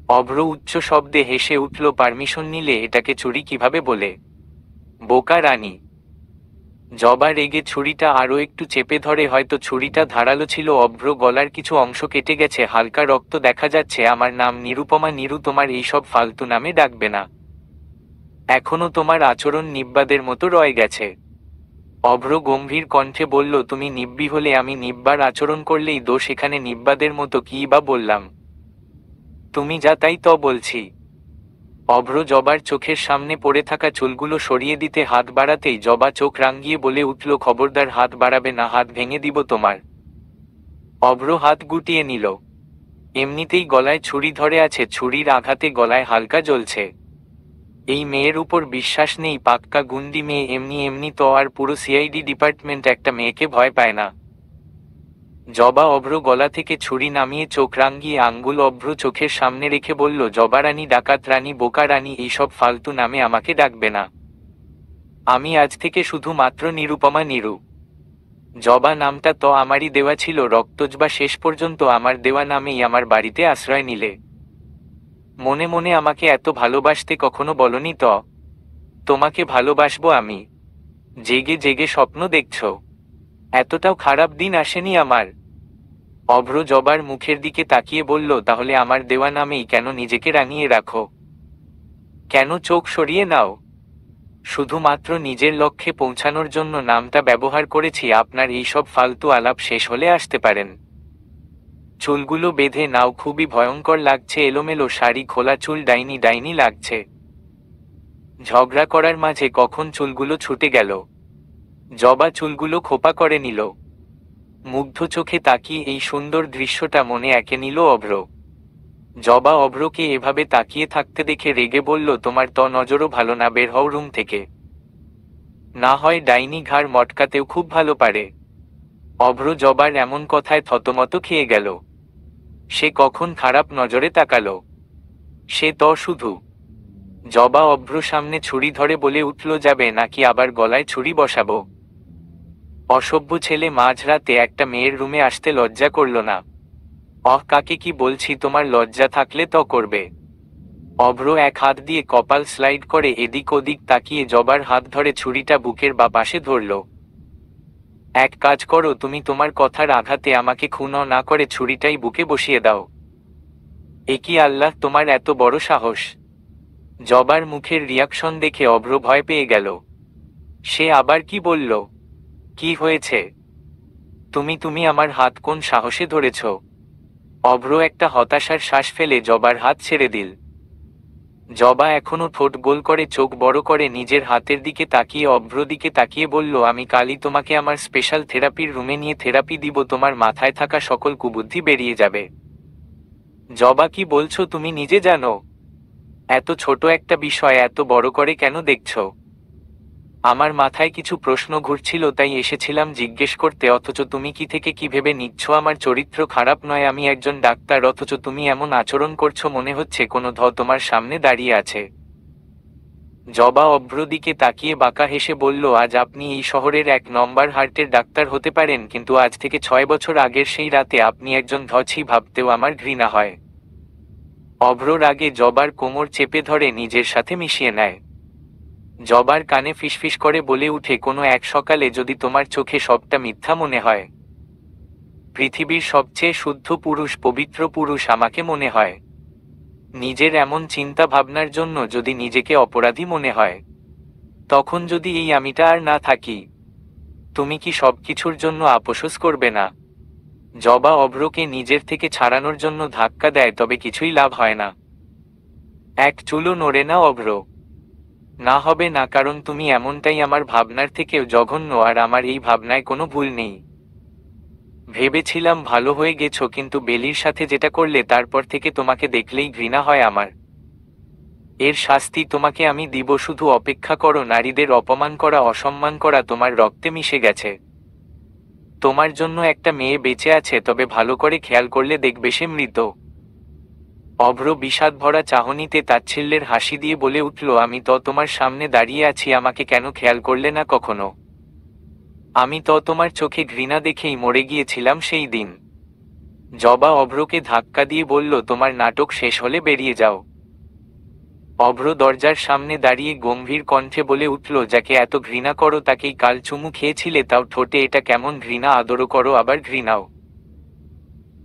অভ্র উচ্চ শব্দে হেসে উঠল, পারমিশন নিলে এটাকে চুরি কিভাবে বলে? বোকা রানী। জবা রেগে ছুরিটা আরো একটু চেপে ধরে, হয়তো ছুরিটা ধারালো ছিল। অভ্র গলার কিছু অংশ কেটে গেছে, হালকা রক্ত দেখা যাচ্ছে। আমার নাম নিরুপমা। নিরু, তোমার এইসব ফালতু নামে ডাকবে না। এখনো তোমার আচরণ নিব্বাদের মতো রয়ে গেছে। অভ্র গম্ভীর কণ্ঠে বলল, তুমি নিব্বি হলে আমি নিব্বার আচরণ করলেই দোষ, এখানে নিব্বাদের মতো কী বা বললাম? তুমি যা তাই তো বলছি। অভ্র জবার চোখের সামনে পড়ে থাকা চুলগুলো সরিয়ে দিতে হাত বাড়াতেই জবা চোখ রাঙিয়ে বলে উঠল, খবরদার হাত বাড়াবে না, হাত ভেঙে দিব তোমার। অভ্র হাত গুটিয়ে নিল। এমনিতেই গলায় ছুরি ধরে আছে, ছুরির আঘাতে গলায় হালকা জ্বলছে। এই মেয়ের উপর বিশ্বাস নেই, পাক্কা গুন্ডি মেয়ে। এমনি এমনি তো আর পুরো সিআইডি ডিপার্টমেন্ট একটা মেয়েকে ভয় পায় না। জবা অভ্র গলা থেকে ছুরি নামিয়ে চোখ রাঙিয়ে আঙ্গুল অভ্র চোখের সামনে রেখে বলল, জবা রানী, ডাকাত রানী, বোকা রানী, এইসব ফালতু নামে আমাকে ডাকবে না। আমি আজ থেকে শুধু মাত্র নিরুপমা। নিরু। জবা নামটা তো আমারই দেওয়া ছিল, রক্তজবা শেষ পর্যন্ত আমার দেওয়া নামেই আমার বাড়িতে আশ্রয় নিলে। মনে মনে আমাকে এত ভালোবাসতে কখনো বলনি তো? তোমাকে ভালোবাসবো আমি? জেগে জেগে স্বপ্ন দেখছ? এতটাও খারাপ দিন আসেনি আমার। অভ্র জবার মুখের দিকে তাকিয়ে বলল, তাহলে আমার দেওয়া নামেই কেন নিজেকে রাঙিয়ে রাখো? কেন চোখ সরিয়ে নাও? শুধুমাত্র নিজের লক্ষ্যে পৌঁছানোর জন্য নামটা ব্যবহার করেছি। আপনার এইসব ফালতু আলাপ শেষ হলে আসতে পারেন। চুলগুলো বেঁধে নাও, খুবই ভয়ঙ্কর লাগছে। এলোমেলো শাড়ি, খোলা চুল, ডাইনি ডাইনি লাগছে। ঝগড়া করার মাঝে কখন চুলগুলো ছুটে গেল। জবা চুলগুলো খোপা করে নিল। মুগ্ধ চোখে তাকিয়ে এই সুন্দর দৃশ্যটা মনে এঁকে নিল অভ্র। জবা অভ্রকে এভাবে তাকিয়ে থাকতে দেখে রেগে বলল, তোমার তো নজরও ভালো না, বের হও রুম থেকে। না হয় ডাইনি ঘাড় মটকাতেও খুব ভালো পারে। অভ্র জবার এমন কথায় থতমত খেয়ে গেল। সে কখন খারাপ নজরে তাকালো? সে তো শুধু। জবা অভ্র সামনে ছুরি ধরে বলে উঠল, যাবে নাকি আবার গলায় ছুরি বসাবো? অসভ্য ছেলে, মাঝরাতে একটা মেয়ের রুমে আসতে লজ্জা করল না? কাকে কি বলছি, তোমার লজ্জা থাকলে তো করবে। অভ্র এক হাত দিয়ে কপাল স্লাইড করে এদিক ওদিক তাকিয়ে জবার হাত ধরে ছুরিটা বুকের বা পাশে ধরল। এক কাজ করো, তুমি তোমার কথার আঘাতে আমাকে খুন না করে ছুরিটাই বুকে বসিয়ে দাও। এ কি আল্লাহ, তোমার এত বড় সাহস! জবার মুখের রিয়াকশন দেখে অভ্র ভয় পেয়ে গেল। সে আবার কি বলল? কি হয়েছে? তুমি তুমি আমার হাত কোন সাহসে ধরেছ? অভ্র একটা হতাশার শ্বাস ফেলে জবার হাত ছেড়ে দিল। জবা এখনো ঠোঁট গোল করে চোখ বড় করে নিজের হাতের দিকে তাকিয়ে অভ্র দিকে তাকিয়ে বলল, আমি কালই তোমাকে আমার স্পেশাল থেরাপির রুমে নিয়ে থেরাপি দিব, তোমার মাথায় থাকা সকল কুবুদ্ধি বেরিয়ে যাবে। জবা, কি বলছো তুমি নিজে জানো? এত ছোট একটা বিষয় এত বড় করে কেন দেখছো? আমার মাথায় কিছু প্রশ্ন ঘুরছিল, তাই এসেছিলাম জিজ্ঞেস করতে। অথচ তুমি কি থেকে কি ভেবে নিচ্ছ আমার চরিত্র খারাপ নয়? আমি একজন ডাক্তার, অথচ তুমি এমন আচরণ করছো, মনে হচ্ছে কোনো তোমার সামনে দাঁড়িয়ে আছে। জবা অভ্র দিকে তাকিয়ে বাঁকা হেসে বলল, আজ আপনি এই শহরের 1 নম্বর হার্টের ডাক্তার হতে পারেন, কিন্তু আজ থেকে 6 বছর আগের সেই রাতে আপনি একজন ধছি, ভাবতেও আমার ঘৃণা হয়। অভ্র রাগে জবার কোমর চেপে ধরে নিজের সাথে মিশিয়ে নেয়। জবার কানে ফিসফিস করে বলে উঠে, কোনো এক সকালে যদি তোমার চোখে সবটা মিথ্যা মনে হয়, পৃথিবীর সবচেয়ে শুদ্ধ পুরুষ, পবিত্র পুরুষ আমাকে মনে হয়, নিজের এমন চিন্তা ভাবনার জন্য যদি নিজেকে অপরাধী মনে হয়, তখন যদি এই আমিটা আর না থাকি, তুমি কি সবকিছুর জন্য আপোষস করবে না? জবা অভ্রকে নিজের থেকে ছাড়ানোর জন্য ধাক্কা দেয়, তবে কিছুই লাভ হয় না। এক চুলও নড়ে না অভ্র। না হবে না, কারণ তুমি এমনটাই আমার ভাবনার থেকেও জঘন্য, আর আমার এই ভাবনায় কোনো ভুল নেই। ভেবেছিলাম ভালো হয়ে গেছো, কিন্তু বেলির সাথে যেটা করলে তারপর থেকে তোমাকে দেখলেই ঘৃণা হয় আমার। এর শাস্তি তোমাকে আমি দিব, শুধু অপেক্ষা করো। নারীদের অপমান করা, অসম্মান করা তোমার রক্তে মিশে গেছে। তোমার জন্য একটা মেয়ে বেঁচে আছে, তবে ভালো করে খেয়াল করলে দেখবে সে মৃত। অভ্র বিষাদ ভরা চাহনিতে তাচ্ছিল্যের হাসি দিয়ে বলে উঠল, আমি তো তোমার সামনে দাঁড়িয়ে আছি, আমাকে কেন খেয়াল করলে না কখনো? আমি তো তোমার চোখে ঘৃণা দেখেই মরে গিয়েছিলাম সেই দিন। জবা অভ্রকে ধাক্কা দিয়ে বলল, তোমার নাটক শেষ হলে বেরিয়ে যাও। অভ্র দরজার সামনে দাঁড়িয়ে গম্ভীর কণ্ঠে বলে উঠল, যাকে এত ঘৃণা করো তাকেই কাল চুমু খেয়েছিলে, তাও ঠোঁটে, এটা কেমন ঘৃণা? আদরও করো আবার ঘৃণাও।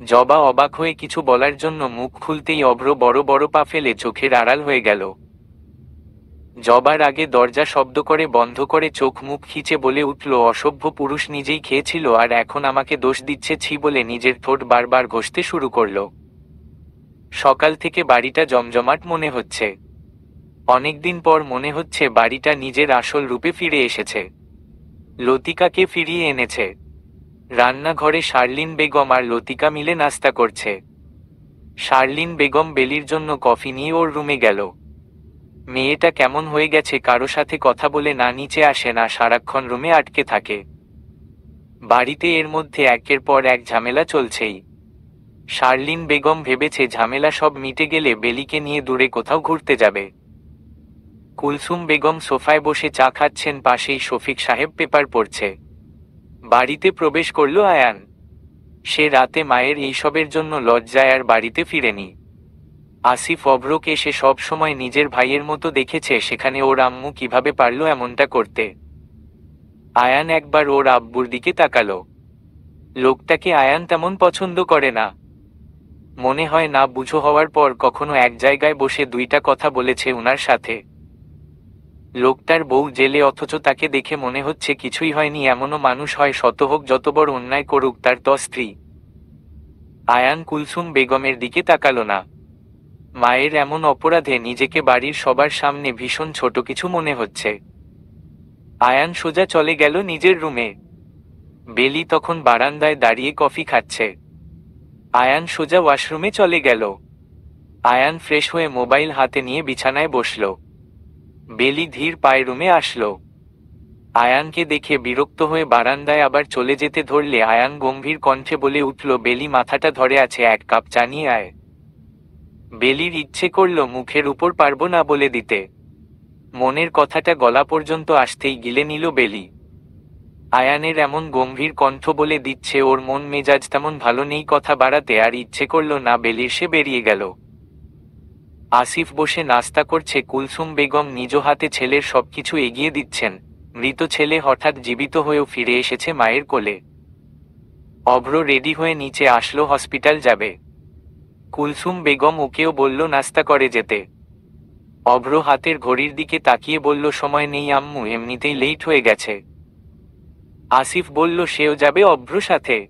জবা অবাক হয়ে কিছু বলার জন্য মুখ খুলতেই অভ্র বড় বড় পা ফেলে চোখের আড়াল হয়ে গেল। জবার আগে দরজা শব্দ করে বন্ধ করে চোখ মুখ খিচে বলে উঠল, অসভ্য পুরুষ, নিজেই খেয়েছিল আর এখন আমাকে দোষ দিচ্ছে। ছি বলে নিজের ঠোঁট বারবার ঘষতে শুরু করল। সকাল থেকে বাড়িটা জমজমাট মনে হচ্ছে। অনেকদিন পর মনে হচ্ছে বাড়িটা নিজের আসল রূপে ফিরে এসেছে। লতিকাকে ফিরিয়ে এনেছে। রান্নাঘরে শার্লিন বেগম আর লতিকা মিলে নাস্তা করছে। শার্লিন বেগম বেলির জন্য কফি নিয়ে ওর রুমে গেল। মেয়েটা কেমন হয়ে গেছে, কারো সাথে কথা বলে না নিচে আসে না, সারাক্ষণ রুমে আটকে থাকে। বাড়িতে এর মধ্যে একের পর এক ঝামেলা চলছেই। শার্লিন বেগম ভেবেছে ঝামেলা সব মিটে গেলে বেলিকে নিয়ে দূরে কোথাও ঘুরতে যাবে। কুলসুম বেগম সোফায় বসে চা খাচ্ছেন, পাশেই শফিক সাহেব পেপার পড়ছে। বাড়িতে প্রবেশ করল আয়ান। সে রাতে মায়ের এইসবের জন্য লজ্জায় আর বাড়িতে ফিরেনি। আসিফ অভ্রকে সে সব সময় নিজের ভাইয়ের মতো দেখেছে, সেখানে ওর আম্মু কিভাবে পারল এমনটা করতে? আয়ান একবার ওর আব্বুর দিকে তাকালো। লোকটাকে আয়ান তেমন পছন্দ করে না। মনে হয় না বুঝো হওয়ার পর কখনো এক জায়গায় বসে দুইটা কথা বলেছে উনার সাথে। লোকটার বউ জেলে, অথচ তাকে দেখে মনে হচ্ছে কিছুই হয়নি। এমনও মানুষ হয়, শত হোক যত বড় অন্যায় করুক, তার তো স্ত্রী। আয়ান কুলসুম বেগমের দিকে তাকালো না। মায়ের এমন অপরাধে নিজেকে বাড়ির সবার সামনে ভীষণ ছোট কিছু মনে হচ্ছে। আয়ান সোজা চলে গেল নিজের রুমে। বেলি তখন বারান্দায় দাঁড়িয়ে কফি খাচ্ছে। আয়ান সোজা ওয়াশরুমে চলে গেল। আয়ান ফ্রেশ হয়ে মোবাইল হাতে নিয়ে বিছানায় বসল। বেলি ধীর পায়ে রুমে আসলো। আয়ানকে দেখে বিরক্ত হয়ে বারান্দায় আবার চলে যেতে ধরলে আয়ান গম্ভীর কণ্ঠে বলে উঠল, বেলি, মাথাটা ধরে আছে, এক কাপ চা নিয়ে আয়। বেলির ইচ্ছে করল মুখের উপর পারবো না বলে দিতে। মনের কথাটা গলা পর্যন্ত আসতেই গিলে নিল বেলি। আয়ানের এমন গম্ভীর কণ্ঠ বলে দিচ্ছে ওর মন মেজাজ তেমন ভালো নেই, কথা বাড়াতে আর ইচ্ছে করল না বেলির। সে বেরিয়ে গেল। আসিফ বসে নাস্তা করছে। কুলসুম বেগম নিজ হাতে ছেলের সবকিছু এগিয়ে দিচ্ছেন। মৃত ছেলে হঠাৎ জীবিত হয়েও ফিরে এসেছে মায়ের কোলে। অভ্র রেডি হয়ে নিচে আসলো, হসপিটাল যাবে। কুলসুম বেগম ওকেও বলল নাস্তা করে যেতে। অভ্র হাতের ঘড়ির দিকে তাকিয়ে বলল, সময় নেই আম্মু, এমনিতেই লেট হয়ে গেছে। আসিফ বলল সেও যাবে অভ্র সাথে।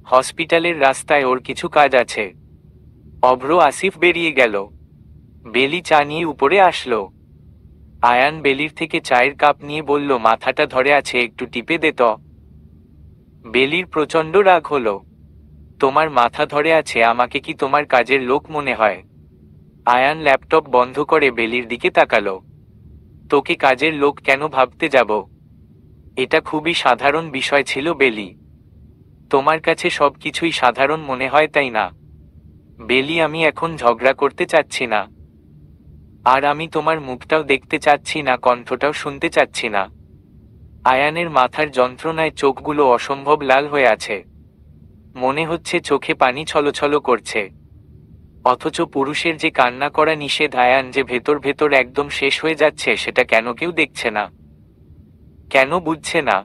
হসপিটালের রাস্তায় ওর কিছু কাজ আছে। অভ্র আসিফ বেরিয়ে গেল। বেলি চা নিয়ে উপরে আসলো। আয়ান বেলির থেকে চায়ের কাপ নিয়ে বলল, মাথাটা ধরে আছে, একটু টিপে দে তো। বেলির প্রচণ্ড রাগ হলো। তোমার মাথা ধরে আছে? আমাকে কি তোমার কাজের লোক মনে হয়? আয়ান ল্যাপটপ বন্ধ করে বেলির দিকে তাকালো। তোকে কাজের লোক কেন ভাবতে যাব? এটা খুবই সাধারণ বিষয় ছিল বেলি। তোমার কাছে সবকিছুই সাধারণ মনে হয়, তাই না? বেলি, আমি এখন ঝগড়া করতে চাচ্ছি না। আর আমি তোমার মুখটাও দেখতে চাচ্ছি না, কণ্ঠটাও শুনতে চাচ্ছি না। আয়ানের মাথার যন্ত্রণায় চোখগুলো অসম্ভব লাল হয়ে আছে। মনে হচ্ছে চোখে পানি ছলছল করছে। অথচ পুরুষের যে কান্না করা নিষেধ, আয়ান যে ভেতর ভেতর একদম শেষ হয়ে যাচ্ছে, সেটা কেন কেউ দেখছে না? কেন বুঝছে না?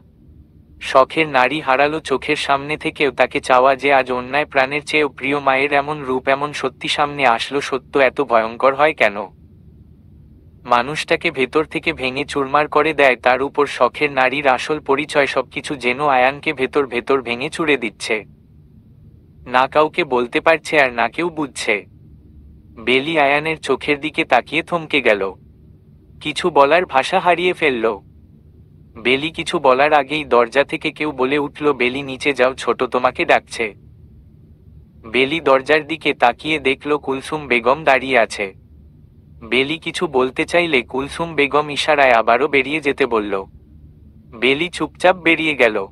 শখের নারী হারালো চোখের সামনে থেকেও তাকে চাওয়া যে আজ অন্যায়, প্রাণের চেয়েও প্রিয় মায়ের এমন রূপ, এমন সত্যি সামনে আসলো। সত্য এত ভয়ঙ্কর হয় কেন? মানুষটাকে ভেতর থেকে ভেঙে চুরমার করে দেয়। তার উপর শখের নারীর আসল পরিচয়, সবকিছু যেন আয়ানকে ভেতর ভেতর ভেঙে চুরে দিচ্ছে। না কাউকে বলতে পারছে আর না কেউ বুঝছে। বেলি আয়ানের চোখের দিকে তাকিয়ে থমকে গেল। কিছু বলার ভাষা হারিয়ে ফেলল। বেলি কিছু বলার আগেই দরজা থেকে কেউ বলে উঠল, বেলি নিচে যাও, ছোট তোমাকে ডাকছে। বেলি দরজার দিকে তাকিয়ে দেখল কুলসুম বেগম দাঁড়িয়ে আছে। বেলি কিছু বলতে চাইলে কুলসুম বেগম ইশারায় আবারও বেরিয়ে যেতে বলল। বেলি চুপচাপ বেরিয়ে গেল।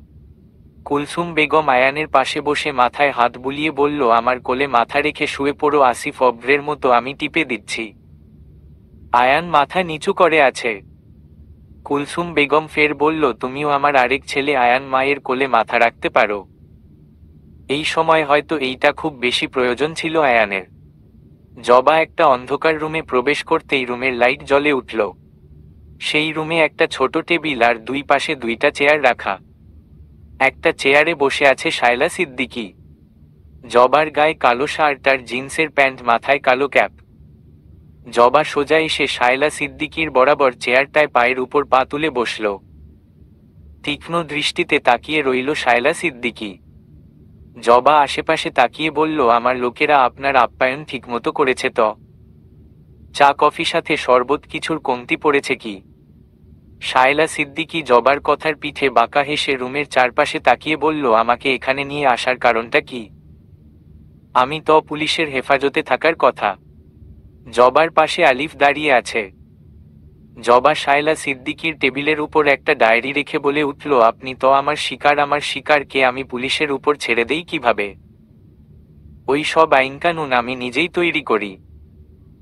কুলসুম বেগম আয়ানের পাশে বসে মাথায় হাত বুলিয়ে বলল, আমার কোলে মাথা রেখে শুয়ে পড়ো আসিফ, অব্রের মতো আমি টিপে দিচ্ছি। আয়ান মাথা নিচু করে আছে। কুলসুম বেগম ফের বলল, তুমিও আমার আরেক ছেলে আয়ান, মায়ের কোলে মাথা রাখতে পারো। এই সময় হয়তো এইটা খুব বেশি প্রয়োজন ছিল আয়ানের। জবা একটা অন্ধকার রুমে প্রবেশ করতেই রুমের লাইট জ্বলে উঠল। সেই রুমে একটা ছোট টেবিল আর দুই পাশে দুইটা চেয়ার রাখা। একটা চেয়ারে বসে আছে শায়লা সিদ্দিকী। জবার গায়ে কালো শার্ট আর জিন্সের প্যান্ট, মাথায় কালো ক্যাপ। জবা সোজা এসে শায়লা সিদ্দিকীর বরাবর চেয়ারটায় পায়ের উপর পা তুলে বসল। তীক্ষ্ণ দৃষ্টিতে তাকিয়ে রইল শায়লা সিদ্দিকী। জবা আশেপাশে তাকিয়ে বলল, আমার লোকেরা আপনার আপ্যায়ন ঠিকমতো করেছে তো? চা কফি সাথে শরবত কিছুর কমতি পড়েছে কি? শায়লা সিদ্দিকী জবার কথার পিঠে বাঁকা হেসে রুমের চারপাশে তাকিয়ে বলল, আমাকে এখানে নিয়ে আসার কারণটা কি? আমি তো পুলিশের হেফাজতে থাকার কথা। জবার পাশে আলিফ দাঁড়িয়ে আছে। জবা শায়লা সিদ্দিকীর টেবিলের উপর একটা ডায়েরি রেখে বলে উঠল, আপনি তো আমার শিকার, আমার শিকারকে আমি পুলিশের উপর ছেড়ে দেই কিভাবে? ওই সব আইনকানুন আমি নিজেই তৈরি করি।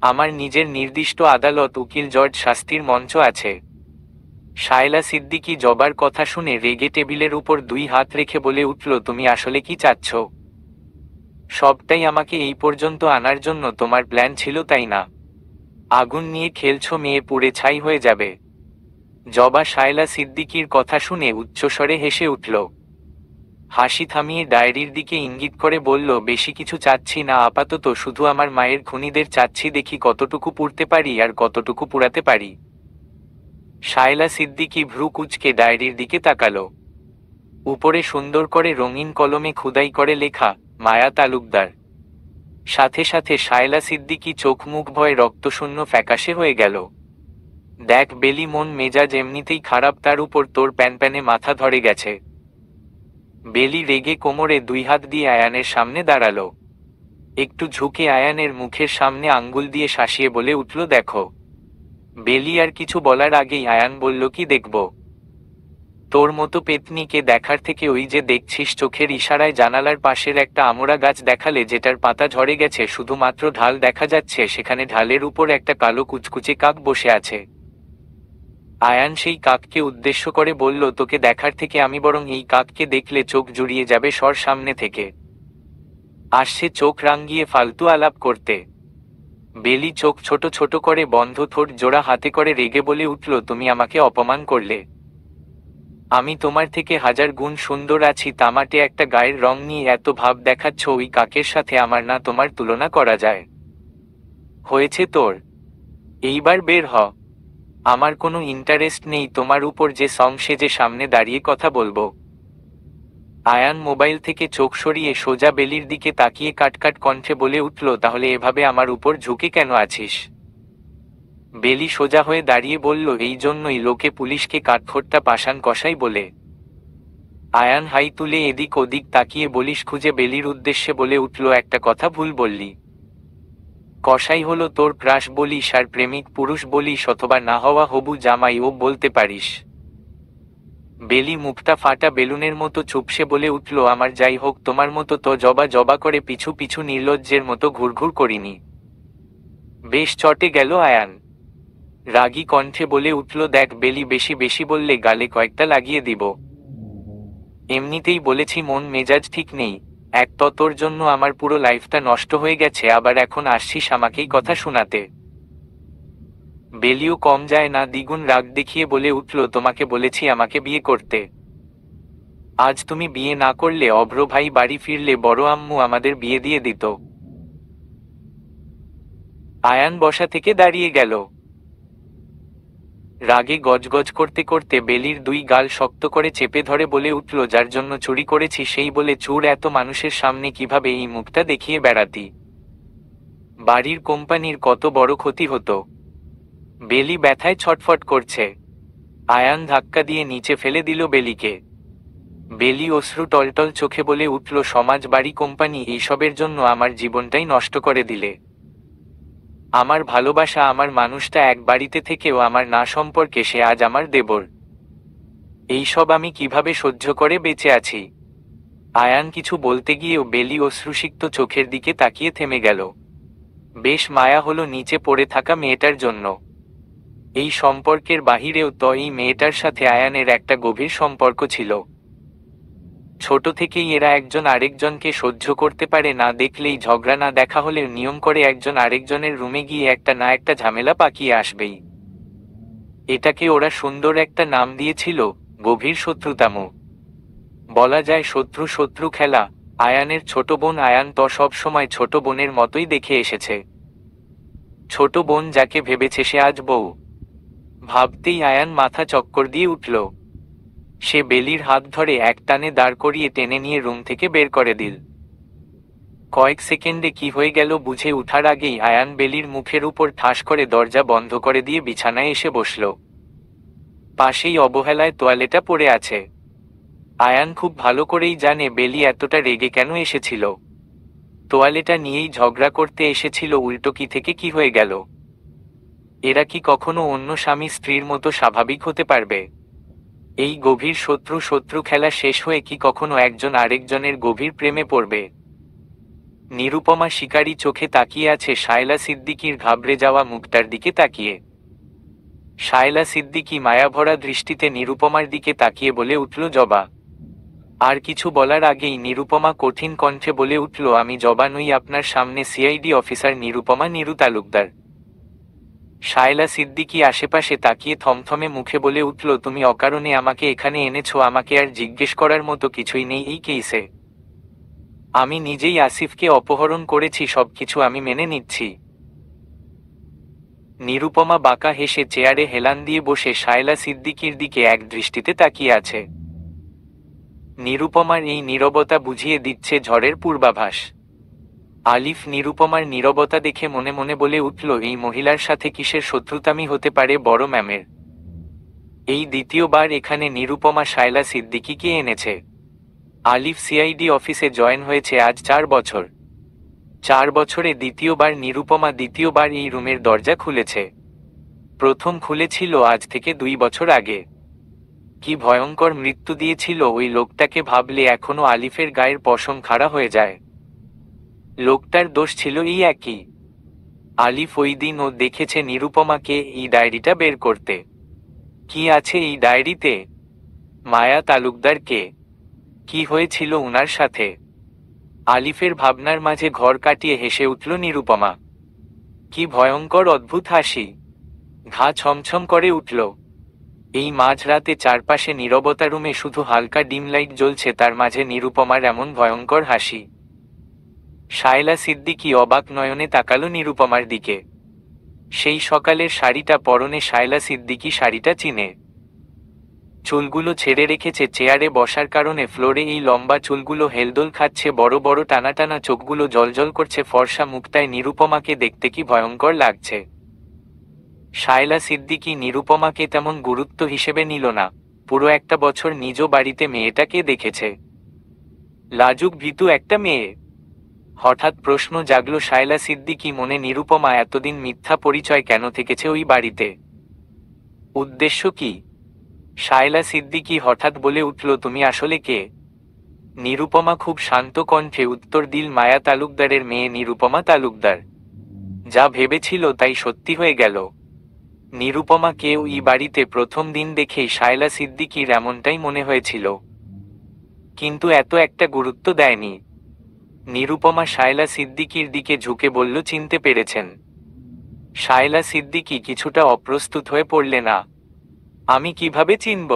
আমার নিজের নির্দিষ্ট আদালত, উকিল, জজ, শাস্তির মঞ্চ আছে। শায়লা সিদ্দিকী জবার কথা শুনে রেগে টেবিলের উপর দুই হাত রেখে বলে উঠল, তুমি আসলে কি চাচ্ছ? সবটাই আমাকে এই পর্যন্ত আনার জন্য তোমার প্ল্যান ছিল, তাই না? আগুন নিয়ে খেলছো, মেয়ে পুড়ে ছাই হয়ে যাবে। জবা শায়লা সিদ্দিকীর কথা শুনে উচ্চস্বরে হেসে উঠল। হাসি থামিয়ে ডায়েরির দিকে ইঙ্গিত করে বলল, বেশি কিছু চাচ্ছি না আপাতত, শুধু আমার মায়ের খুনিদের চাচ্ছি, দেখি কতটুকু পুড়তে পারি আর কতটুকু পুড়াতে পারি। শায়লা সিদ্দিকী ভ্রু কুঁচকে ডায়েরির দিকে তাকালো। উপরে সুন্দর করে রঙিন কলমে খোদাই করে লেখা, মায়া তালুকদার। সাথে সাথে শায়লা সিদ্দিকী চোখ মুখ ভয়ে রক্তশূন্য ফ্যাকাশে হয়ে গেল। দেখ বেলি, মন মেজাজ এমনিতেই খারাপ, তার উপর তোর প্যানপ্যানে মাথা ধরে গেছে। বেলি রেগে কোমরে দুই হাত দিয়ে আয়ানের সামনে দাঁড়ালো। একটু ঝুঁকে আয়ানের মুখের সামনে আঙ্গুল দিয়ে শাসিয়ে বলে উঠল, দেখো। বেলি আর কিছু বলার আগেই আয়ান বলল, কি দেখব? তোর মতো পেতনিকে দেখার থেকে ওই যে দেখছিস, চোখের ইশারায় জানালার পাশের একটা আমড়া গাছ দেখালে, যেটার পাতা ঝরে গেছে, শুধুমাত্র ঢাল দেখা যাচ্ছে, সেখানে ঢালের উপর একটা কালো কুচকুচে কাক বসে আছে। আয়ান সেই কাককে উদ্দেশ্য করে বলল, তোকে দেখার থেকে আমি বরং এই কাককে দেখলে চোখ জুড়িয়ে যাবে, সর সামনে থেকে। আসছে চোখ রাঙিয়ে ফালতু আলাপ করতে। বেলি চোখ ছোট ছোট করে বন্ধ, ঠোঁট জোড়া হাতে করে রেগে বলে উঠল, তুমি আমাকে অপমান করলে। আমি তোমার থেকে হাজার গুণ সুন্দর আছি, তামাটে একটা গায়ের রং নিয়ে এত ভাব দেখাচ্ছ, ওই কাকের সাথে আমার না তোমার তুলনা করা যায়। হয়েছে তোর, এইবার বের হ। আমার কোনো ইন্টারেস্ট নেই তোমার উপর যে সং সেজে সামনে দাঁড়িয়ে কথা বলবো। আয়ান মোবাইল থেকে চোখ সরিয়ে সোজা বেলির দিকে তাকিয়ে কাটকাট কণ্ঠে বলে উঠল, তাহলে এভাবে আমার উপর ঝুঁকে কেন আছিস? বেলি সোজা হয়ে দাঁড়িয়ে বলল, এই জন্যই লোকে পুলিশকে কাঠখোট্টা পাষাণ কসাই বলে। আয়ান হাই তুলে এদিক ওদিক তাকিয়ে বলিস খুঁজে বেলির উদ্দেশ্যে বলে উঠল, একটা কথা ভুল বললি। কসাই হলো তোর ক্রাশ বলিস, আর প্রেমিক পুরুষ বলিস, অথবা না হওয়া হবু জামাই ও বলতে পারিস। বেলি মুখটা ফাটা বেলুনের মতো চুপসে বলে উঠল, আমার যাই হোক, তোমার মতো তো জবা জবা করে পিছু পিছু নির্লজ্জের মতো ঘুরঘুর করিনি। বেশ চটে গেল আয়ান। রাগী কণ্ঠে বলে উঠল, দেখ বেলি, বেশি বেশি বললে গালে কয়েকটা লাগিয়ে দিব। এমনিতেই বলেছি মন মেজাজ ঠিক নেই। এক তো তোর জন্য আমার পুরো লাইফটা নষ্ট হয়ে গেছে, আবার এখন আসছিস আমাকেই কথা শোনাতে। বেলিও কম যায় না, দ্বিগুণ রাগ দেখিয়ে বলে উঠল, তোমাকে বলেছি আমাকে বিয়ে করতে। আজ তুমি বিয়ে না করলে, অভ্র ভাই বাড়ি ফিরলে বড় আম্মু আমাদের বিয়ে দিয়ে দিত। আয়ান বসা থেকে দাঁড়িয়ে গেল। রাগে গজগজ করতে করতে বেলির দুই গাল শক্ত করে চেপে ধরে বলে উঠল, যার জন্য চুরি করেছি সেই বলে চুর এত মানুষের সামনে কিভাবে এই মুখটা দেখিয়ে বেড়াতি? বাড়ির কোম্পানির কত বড় ক্ষতি হতো। বেলি ব্যথায় ছটফট করছে। আয়ান ধাক্কা দিয়ে নিচে ফেলে দিল বেলিকে। বেলি অশ্রু টলটল চোখে বলে উঠল, সমাজ, বাড়ি, কোম্পানি, এইসবের জন্য আমার জীবনটাই নষ্ট করে দিলে। আমার ভালোবাসা, আমার মানুষটা এক বাড়িতে থেকেও আমার না সম্পর্কে সে আজ আমার দেবর। এইসব আমি কিভাবে সহ্য করে বেঁচে আছি? আয়ান কিছু বলতে গিয়েও বেলি অশ্রুসিক্ত চোখের দিকে তাকিয়ে থেমে গেল। বেশ মায়া হলো নিচে পড়ে থাকা মেয়েটার জন্য। এই সম্পর্কের বাহিরেও তো এই মেয়েটার সাথে আয়ানের একটা গভীর সম্পর্ক ছিল। ছোট থেকেই এরা একজন আরেকজনকে সহ্য করতে পারে, না দেখলেই ঝগড়া, না দেখা হলেও নিয়ম করে একজন আরেকজনের রুমে গিয়ে একটা না একটা ঝামেলা পাকিয়ে আসবেই। এটাকে ওরা সুন্দর একটা নাম দিয়েছিল, গভীর শত্রুতাম। বলা যায় শত্রু শত্রু খেলা। আয়ানের ছোট বোন আয়ান তো সব সময় ছোট বোনের মতোই দেখে এসেছে। ছোট বোন যাকে ভেবেছে সে আজ বউ। ভাবতেই আয়ান মাথা চক্কর দিয়ে উঠল। সে বেলির হাত ধরে এক টানে দাঁড় করিয়ে টেনে নিয়ে রুম থেকে বের করে দিল। কয়েক সেকেন্ডে কি হয়ে গেল বুঝে উঠার আগেই আয়ান বেলির মুখের উপর ঠাস করে দরজা বন্ধ করে দিয়ে বিছানায় এসে বসল। পাশেই অবহেলায় তোয়ালেটা পড়ে আছে। আয়ান খুব ভালো করেই জানে বেলি এতটা রেগে কেন এসেছিল। তোয়ালেটা নিয়েই ঝগড়া করতে এসেছিল, উল্টো কি থেকে কি হয়ে গেল। এরা কি কখনো অন্য স্বামী স্ত্রীর মতো স্বাভাবিক হতে পারবে? এই গভীর শত্রু শত্রু খেলা শেষ হয়ে কি কখনো একজন আরেকজনের গভীর প্রেমে পড়বে? নিরুপমা শিকারী চোখে তাকিয়ে আছে শায়লা সিদ্দিকীর ঘাবড়ে যাওয়া মুখটার দিকে তাকিয়ে। শায়লা সিদ্দিকী মায়াভরা দৃষ্টিতে নিরুপমার দিকে তাকিয়ে বলে উঠল, জবা। আর কিছু বলার আগেই নিরুপমা কঠিন কণ্ঠে বলে উঠল, আমি জবা নই, আপনার সামনে সিআইডি অফিসার নিরুপমা, নিরু তালুকদার। শায়লা সিদ্দিকী আশেপাশে তাকিয়ে থমথমে মুখে বলে উঠল, তুমি অকারণে আমাকে এখানে এনেছো, আমাকে আর জিজ্ঞেস করার মতো কিছুই নেই এই কেসে। আমি নিজেই আসিফকে অপহরণ করেছি, সবকিছু আমি মেনে নিচ্ছি। নিরুপমা বাঁকা হেসে চেয়ারে হেলান দিয়ে বসে শায়লা সিদ্দিকীর দিকে এক দৃষ্টিতে তাকিয়ে আছে। নিরুপমার এই নীরবতা বুঝিয়ে দিচ্ছে ঝড়ের পূর্বাভাস। আলিফ নিরুপমার নীরবতা দেখে মনে মনে বলে উঠল, এই মহিলার সাথে কিসের শত্রুতামি হতে পারে বড় ম্যামের। এই দ্বিতীয়বার এখানে নিরুপমা শায়লা সিদ্দিকীকে এনেছে। আলিফ সিআইডি অফিসে জয়েন হয়েছে আজ 4 বছর। 4 বছরে দ্বিতীয়বার নিরুপমা দ্বিতীয়বার এই রুমের দরজা খুলেছে। প্রথম খুলেছিল আজ থেকে 2 বছর আগে। কি ভয়ঙ্কর মৃত্যু দিয়েছিল ওই লোকটাকে ভাবলে এখনো আলিফের গায়ের পশম খাড়া হয়ে যায়। লোকটার দোষ ছিল এই একই। আলিফ ওই দিন ও দেখেছে নিরুপমাকে এই ডায়েরিটা বের করতে। কি আছে এই ডায়েরিতে? মায়া তালুকদার কে? কি হয়েছিল উনার সাথে? আলিফের ভাবনার মাঝে ঘর কাটিয়ে হেসে উঠল নিরুপমা। কি ভয়ঙ্কর অদ্ভুত হাসি! ঘা ছমছম করে উঠল। এই মাঝরাতে চারপাশে নীরবতা, রুমে শুধু হালকা ডিম লাইট জ্বলছে, তার মাঝে নিরুপমার এমন ভয়ঙ্কর হাসি। শায়লা সিদ্দিকী অবাক নয়নে তাকালো নিরুপমার দিকে। সেই সকালের শাড়িটা পরনে শায়লা সিদ্দিকী শাড়িটা চিনে। চুলগুলো ছেড়ে রেখেছে চেয়ারে বসার কারণে ফ্লোরে এই লম্বা চুলগুলো হেলদোল খাচ্ছে, বড় বড় টানা টানা চোখগুলো জলজল করছে, ফর্সা মুখটায় নিরুপমাকে দেখতে কি ভয়ঙ্কর লাগছে। শায়লা সিদ্দিকী নিরুপমাকে তেমন গুরুত্ব হিসেবে নিল না। পুরো একটা বছর নিজ বাড়িতে মেয়েটাকে দেখেছে। লাজুক ভীতু একটা মেয়ে। হঠাৎ প্রশ্ন জাগলো শায়লা সিদ্দিকী মনে, নিরুপমা এতদিন মিথ্যা পরিচয় কেন থেকেছে ওই বাড়িতে? উদ্দেশ্য কি? শায়লা সিদ্দিকী হঠাৎ বলে উঠল, তুমি আসলে কে? নিরুপমা খুব শান্ত কণ্ঠে উত্তর দিল, মায়া তালুকদারের মেয়ে নিরুপমা তালুকদার। যা ভেবেছিল তাই সত্যি হয়ে গেল। নিরুপমাকে ওই বাড়িতে প্রথম দিন দেখেই শায়লা সিদ্দিকীর এমনটাই মনে হয়েছিল, কিন্তু এত একটা গুরুত্ব দেয়নি। নিরুপমা শায়লা সিদ্দিকীর দিকে ঝুঁকে বলল, চিনতে পেরেছেন? শায়লা সিদ্দিকী কিছুটা অপ্রস্তুত হয়ে পড়লে, না, আমি কিভাবে চিনব?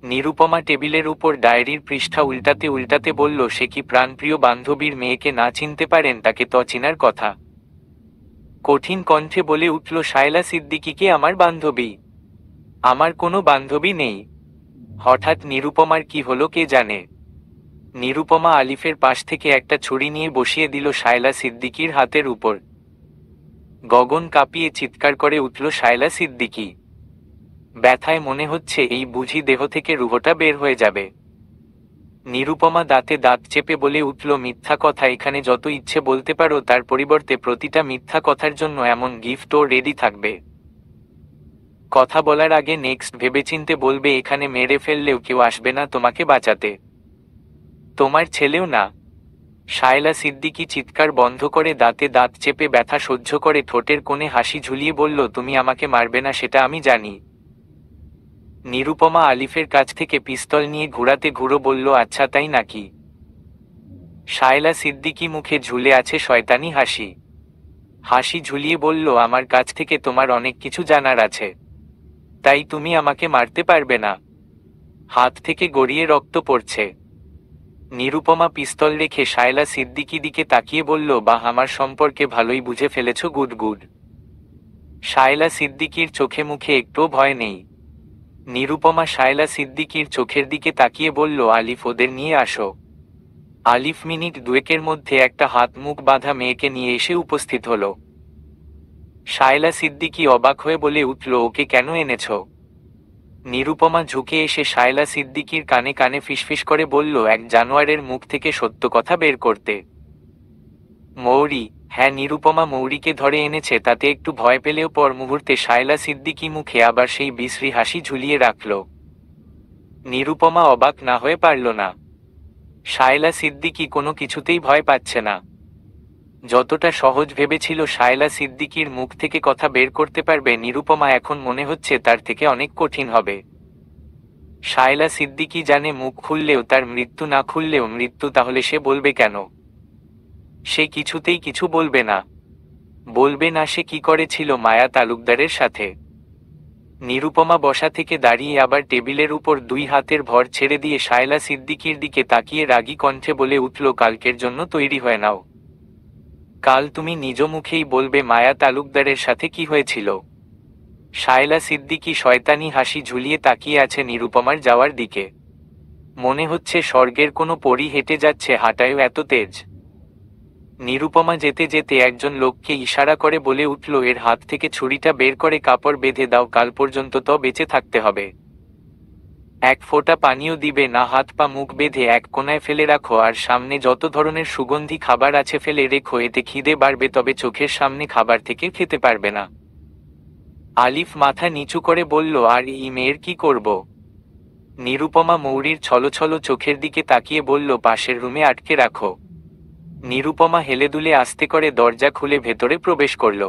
নিরুপমা টেবিলের উপর ডায়েরির পৃষ্ঠা উল্টাতে উল্টাতে বলল, সে কি প্রাণপ্রিয় বান্ধবীর মেয়েকে না চিনতে পারেন? তাকে তো চিনার কথা। কঠিন কণ্ঠে বলে উঠল শায়লা সিদ্দিকীকে আমার বান্ধবী? আমার কোনো বান্ধবী নেই। হঠাৎ নিরুপমার কি হলো কে জানে। নিরুপমা আলিফের পাশ থেকে একটা ছুরি নিয়ে বসিয়ে দিল শায়লা সিদ্দিকীর হাতের উপর। গগন কাঁপিয়ে চিৎকার করে উঠল শায়লা সিদ্দিকী। ব্যথায় মনে হচ্ছে এই বুঝি দেহ থেকে রুহটা বের হয়ে যাবে। নিরুপমা দাঁতে দাঁত চেপে বলে উঠল, মিথ্যা কথা এখানে যত ইচ্ছে বলতে পারো, তার পরিবর্তে প্রতিটা মিথ্যা কথার জন্য এমন গিফটও রেডি থাকবে। কথা বলার আগে নেক্সট ভেবেচিন্তে বলবে, এখানে মেরে ফেললেও কেউ আসবে না তোমাকে বাঁচাতে, তোমার ছেলেও না। শায়লা সিদ্দিকী চিৎকার বন্ধ করে দাঁতে দাঁত চেপে ব্যথা সহ্য করে ঠোঁটের কোণে হাসি ঝুলিয়ে বলল, তুমি আমাকে মারবে না সেটা আমি জানি। নিরুপমা আলিফের কাছ থেকে পিস্তল নিয়ে ঘুরাতে ঘুরো বলল, আচ্ছা তাই নাকি। শায়লা সিদ্দিকী মুখে ঝুলে আছে শয়তানি হাসি। হাসি ঝুলিয়ে বলল, আমার কাছ থেকে তোমার অনেক কিছু জানার আছে, তাই তুমি আমাকে মারতে পারবে না। হাত থেকে গড়িয়ে রক্ত পড়ছে। নিরুপমা পিস্তল রেখে শায়লা সিদ্দিকী দিকে তাকিয়ে বলল, বাহ, আমার সম্পর্কে ভালোই বুঝে ফেলেছ, গুড গুড। শায়লা সিদ্দিকীর চোখে মুখে একটুও ভয় নেই। নিরুপমা শায়লা সিদ্দিকীর চোখের দিকে তাকিয়ে বলল, আলিফ, ওদের নিয়ে আসো। আলিফ মিনিট দুয়েকের মধ্যে একটা হাত মুখ বাঁধা মেয়েকে নিয়ে এসে উপস্থিত হল। শায়লা সিদ্দিকী অবাক হয়ে বলে উঠল, ওকে কেন এনেছ? নিরুপমা ঝুঁকে এসে শায়লা সিদ্দিকীর কানে কানে ফিসফিস করে বলল, এক জানোয়ারের মুখ থেকে সত্য কথা বের করতে। মৌরি? হ্যাঁ, নিরুপমা মৌরিকে ধরে এনেছে, তাতে একটু ভয় পেলেও পর মুহূর্তে শায়লা সিদ্দিকী মুখে আবার সেই বিশ্রী হাসি ঝুলিয়ে রাখল। নিরুপমা অবাক না হয়ে পারল না। শায়লা সিদ্দিকী কোনো কিছুতেই ভয় পাচ্ছে না। যতটা সহজ ভেবেছিল শায়লা সিদ্দিকীর মুখ থেকে কথা বের করতে পারবে নিরুপমা, এখন মনে হচ্ছে তার থেকে অনেক কঠিন হবে। শায়লা সিদ্দিকী জানে মুখ খুললেও তার মৃত্যু, না খুললেও মৃত্যু, তাহলে সে বলবে কেন? সে কিছুতেই কিছু বলবে না। বলবে না সে কি করেছিল মায়া তালুকদারের সাথে। নিরুপমা বসা থেকে দাঁড়িয়ে আবার টেবিলের উপর দুই হাতের ভর ছেড়ে দিয়ে শায়লা সিদ্দিকীর দিকে তাকিয়ে রাগী কণ্ঠে বলে উঠল, কালকের জন্য তৈরি হয়ে নাও। কাল তুমি নিজ মুখেই বলবে মায়া তালুকদারের সাথে কি হয়েছিল। শায়লা সিদ্দিকী শয়তানি হাসি ঝুলিয়ে তাকিয়ে আছে নিরুপমার যাওয়ার দিকে। মনে হচ্ছে স্বর্গের কোনো পরী হেঁটে যাচ্ছে, হাঁটায়ও এত তেজ। নিরুপমা যেতে যেতে একজন লোককে ইশারা করে বলে উঠল, এর হাত থেকে ছুরিটা বের করে কাপড় বেঁধে দাও, কাল পর্যন্ত তো বেঁচে থাকতে হবে। এক ফোঁটা পানিও দিবে না, হাত পা মুখ বেঁধে এক কোণায় ফেলে রাখো, আর সামনে যত ধরনের সুগন্ধি খাবার আছে ফেলে রেখো, এতে খিদে বাড়বে, তবে চোখের সামনে খাবার থেকে খেতে পারবে না। আলিফ মাথা নিচু করে বলল, আর এই মেয়ের কি করব? নিরুপমা মৌরির ছলছল চোখের দিকে তাকিয়ে বলল, পাশের রুমে আটকে রাখো। নিরুপমা হেলে দুলে আস্তে করে দরজা খুলে ভেতরে প্রবেশ করল।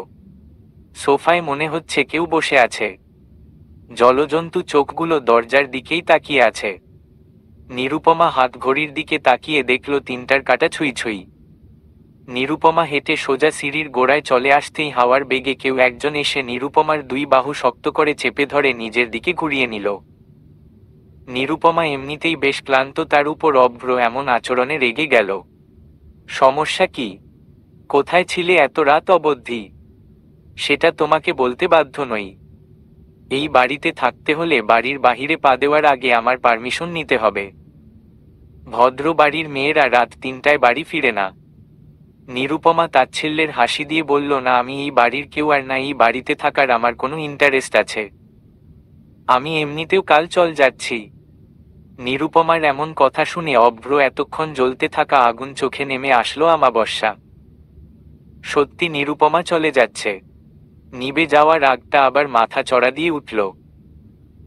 সোফায় মনে হচ্ছে কেউ বসে আছে। জলজন্তু চোখগুলো দরজার দিকেই তাকিয়ে আছে। নিরুপমা হাত ঘড়ির দিকে তাকিয়ে দেখল 3টার কাঁটা ছুঁই ছুঁই। নিরুপমা হেঁটে সোজা সিঁড়ির গোড়ায় চলে আসতেই হাওয়ার বেগে কেউ একজন এসে নিরুপমার দুই বাহু শক্ত করে চেপে ধরে নিজের দিকে ঘুরিয়ে নিল। নিরুপমা এমনিতেই বেশ ক্লান্ত, তার উপর অভ্র এমন আচরণে রেগে গেল। সমস্যা কি? কোথায় ছিলে এত রাত অবধি? সেটা তোমাকে বলতে বাধ্য নই। এই বাড়িতে থাকতে হলে বাড়ির বাহিরে পা দেওয়ার আগে আমার পারমিশন নিতে হবে। ভদ্র বাড়ির মেয়েরা রাত 3টায় বাড়ি ফিরে না। নিরুপমা তাচ্ছিল্যের হাসি দিয়ে বলল, না, আমি এই বাড়ির কেউ, আর না এই বাড়িতে থাকার আমার কোনো ইন্টারেস্ট আছে। আমি এমনিতেও কাল চল যাচ্ছি। নিরুপমার এমন কথা শুনে অভ্র এতক্ষণ জ্বলতে থাকা আগুন চোখে নেমে আসলো আমাবস্যা। সত্যি নিরুপমা চলে যাচ্ছে। নিবে যাওয়া রাগটা আবার মাথা চড়া দিয়ে উঠল।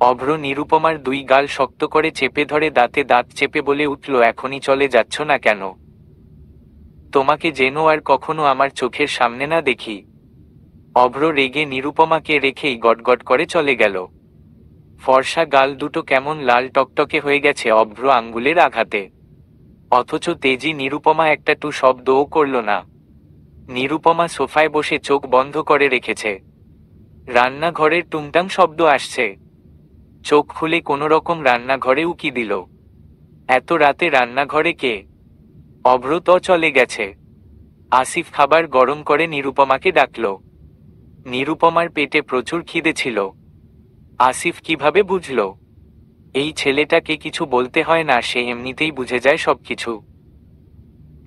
অভ্র নিরুপমার দুই গাল শক্ত করে চেপে ধরে দাঁতে দাঁত চেপে বলে উঠল, এখনই চলে যাচ্ছ না কেন? তোমাকে যেন আর কখনো আমার চোখের সামনে না দেখি। অভ্র রেগে নিরুপমাকে রেখেই গটগট করে চলে গেল। ফর্সা গাল দুটো কেমন লাল টকটকে হয়ে গেছে অভ্র আঙ্গুলের আঘাতে। অথচ তেজি নিরুপমা একটা টু শব্দও করল না। নিরুপমা সোফায় বসে চোখ বন্ধ করে রেখেছে। রান্নাঘরের টুংটাং শব্দ আসছে। চোখ খুলে কোনো রকম রান্নাঘরে উকি দিল। এত রাতে রান্নাঘরে কে? অভ্র তো চলে গেছে। আসিফ খাবার গরম করে নিরুপমাকে ডাকল। নিরুপমার পেটে প্রচুর খিদে ছিল। আসিফ কিভাবে বুঝল? এই ছেলেটাকে কিছু বলতে হয় না, সে এমনিতেই বুঝে যায় সবকিছু।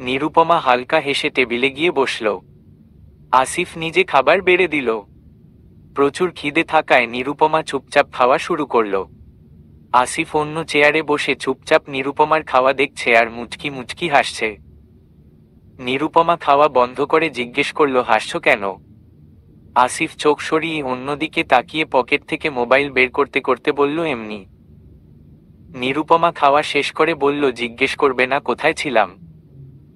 নিরুপমা হালকা হেসে টেবিলে গিয়ে বসল। আসিফ নিজে খাবার বেড়ে দিল। প্রচুর খিদে থাকায় নিরুপমা চুপচাপ খাওয়া শুরু করল। আসিফ অন্য চেয়ারে বসে চুপচাপ নিরুপমার খাওয়া দেখছে আর মুচকি মুচকি হাসছে। নিরুপমা খাওয়া বন্ধ করে জিজ্ঞেস করল, হাসছো কেন? আসিফ চোখ সরিয়ে অন্যদিকে তাকিয়ে পকেট থেকে মোবাইল বের করতে করতে বলল, এমনি। নিরুপমা খাওয়া শেষ করে বলল, জিজ্ঞেস করবে না কোথায় ছিলাম?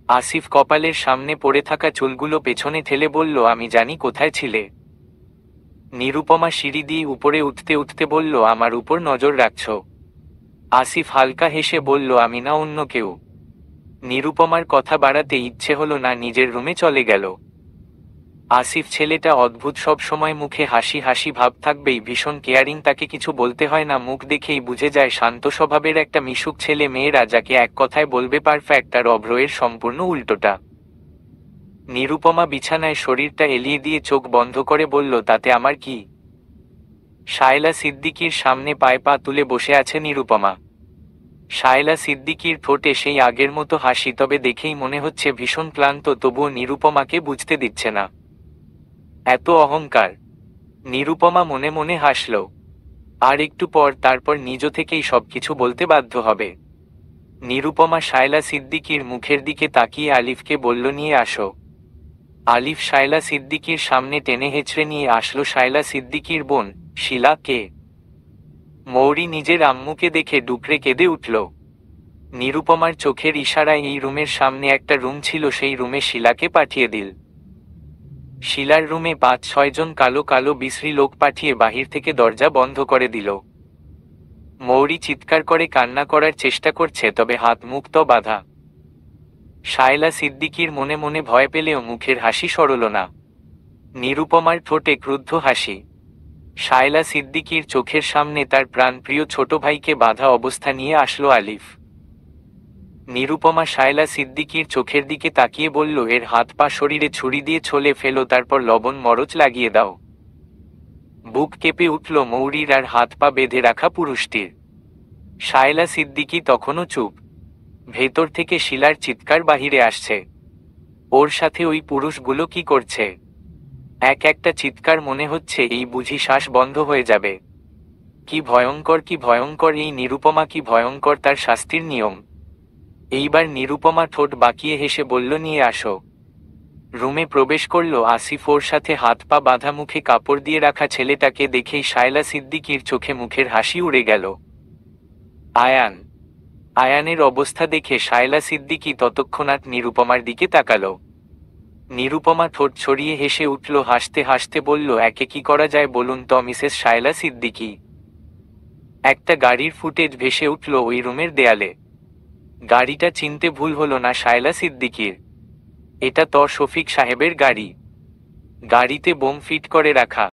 আসিফ কপালের সামনে পড়ে থাকা চুলগুলো পেছনে ঠেলে বলল, আমি জানি কোথায় ছিলে। নিরুপমা সিঁড়ি দিয়ে উপরে উঠতে উঠতে বলল, আমার উপর নজর রাখছ? আসিফ হালকা হেসে বলল, আমি না, অন্য কেউ। নিরুপমার কথা বাড়াতে ইচ্ছে হলো না, নিজের রুমে চলে গেল। আসিফ ছেলেটা অদ্ভুত, সব সময় মুখে হাসি হাসি ভাব থাকবেই, ভীষণ কেয়ারিং, তাকে কিছু বলতে হয় না, মুখ দেখেই বুঝে যায় শান্ত স্বভাবের একটা মিশুক ছেলে। মেয়েরা যাকে এক কথায় বলবে পারফেক্ট, আর অভ্র-এর সম্পূর্ণ উল্টোটা। নিরুপমা বিছানায় শরীরটা এলিয়ে দিয়ে চোখ বন্ধ করে বলল, তাতে আমার কি? শায়লা সিদ্দিকীর সামনে পায়ে পা তুলে বসে আছে নিরুপমা। শায়লা সিদ্দিকীর ঠোঁটে সেই আগের মতো হাসি, তবে দেখেই মনে হচ্ছে ভীষণ ক্লান্ত, তবুও নিরুপমাকে বুঝতে দিচ্ছে না। এত অহংকার! নিরুপমা মনে মনে হাসল। আর একটু পর তারপর নিজ থেকেই সবকিছু বলতে বাধ্য হবে। নিরুপমা শায়লা সিদ্দিকীর মুখের দিকে তাকিয়ে আলিফকে বলল, নিয়ে আসো। আলিফ শায়লা সিদ্দিকীর সামনে টেনে হেঁচড়ে নিয়ে আসলো। শায়লা সিদ্দিকীর বোন শিলা কে? মৌরি নিজের আম্মুকে দেখে ডুকরে কেঁদে উঠল। নিরুপমার চোখের ইশারায় এই রুমের সামনে একটা রুম ছিল, সেই রুমে শিলাকে পাঠিয়ে দিল। শিলার রুমে ৫-৬ জন কালো কালো বিশ্রী লোক পাঠিয়ে বাহির থেকে দরজা বন্ধ করে দিল। মৌরি চিৎকার করে কান্না করার চেষ্টা করছে, তবে হাত মুখ তো বাঁধা। শায়লা সিদ্দিকীর মনে মনে ভয় পেলেও মুখের হাসি সরল না। নিরুপমার ঠোঁটে ক্রুদ্ধ হাসি। শায়লা সিদ্দিকীর চোখের সামনে তার প্রাণপ্রিয় ছোট ভাইকে বাঁধা অবস্থা নিয়ে আসলো আলিফ। নিরুপমা শায়লা সিদ্দিকীর চোখের দিকে তাকিয়ে বলল, এর হাত পা শরীরে ছুরি দিয়ে ছলে ফেলো, তারপর লবণ মরচ লাগিয়ে দাও। বুক কেঁপে উঠল মৌরির আর হাত পা বেঁধে রাখা পুরুষটির। শায়লা সিদ্দিকী তখনও চুপ। ভেতর থেকে শিলার চিৎকার বাহিরে আসছে। ওর সাথে ওই পুরুষগুলো কি করছে? এক একটা চিৎকার মনে হচ্ছে এই বুঝি শ্বাস বন্ধ হয়ে যাবে। কি ভয়ঙ্কর, কি ভয়ঙ্কর এই নিরুপমা, কি ভয়ঙ্কর তার শাস্তির নিয়ম। এইবার নিরুপমা ঠোঁট বাঁকিয়ে হেসে বলল, নিয়ে আসো। রুমে প্রবেশ করল আসিফ। ওর সাথে হাত পা বাঁধা, মুখে কাপড় দিয়ে রাখা ছেলেটাকে দেখেই শায়লা সিদ্দিকীর চোখে মুখের হাসি উড়ে গেল। আয়ান। আয়ানের অবস্থা দেখে শায়লা সিদ্দিকী ততক্ষণাৎ নিরুপমার দিকে তাকালো। নিরুপমা ঠোঁট ছড়িয়ে হেসে উঠল, হাসতে হাসতে বলল, একে কি করা যায় বলুন তো মিসেস শায়লা সিদ্দিকী। একটা গাড়ির ফুটেজ ভেসে উঠল ওই রুমের দেয়ালে। গাড়িটা চিনতে ভুল হলো না শায়লা সিদ্দিকীর। এটা তো শফিক সাহেবের গাড়ি। গাড়িতে বোম ফিট করে রাখা।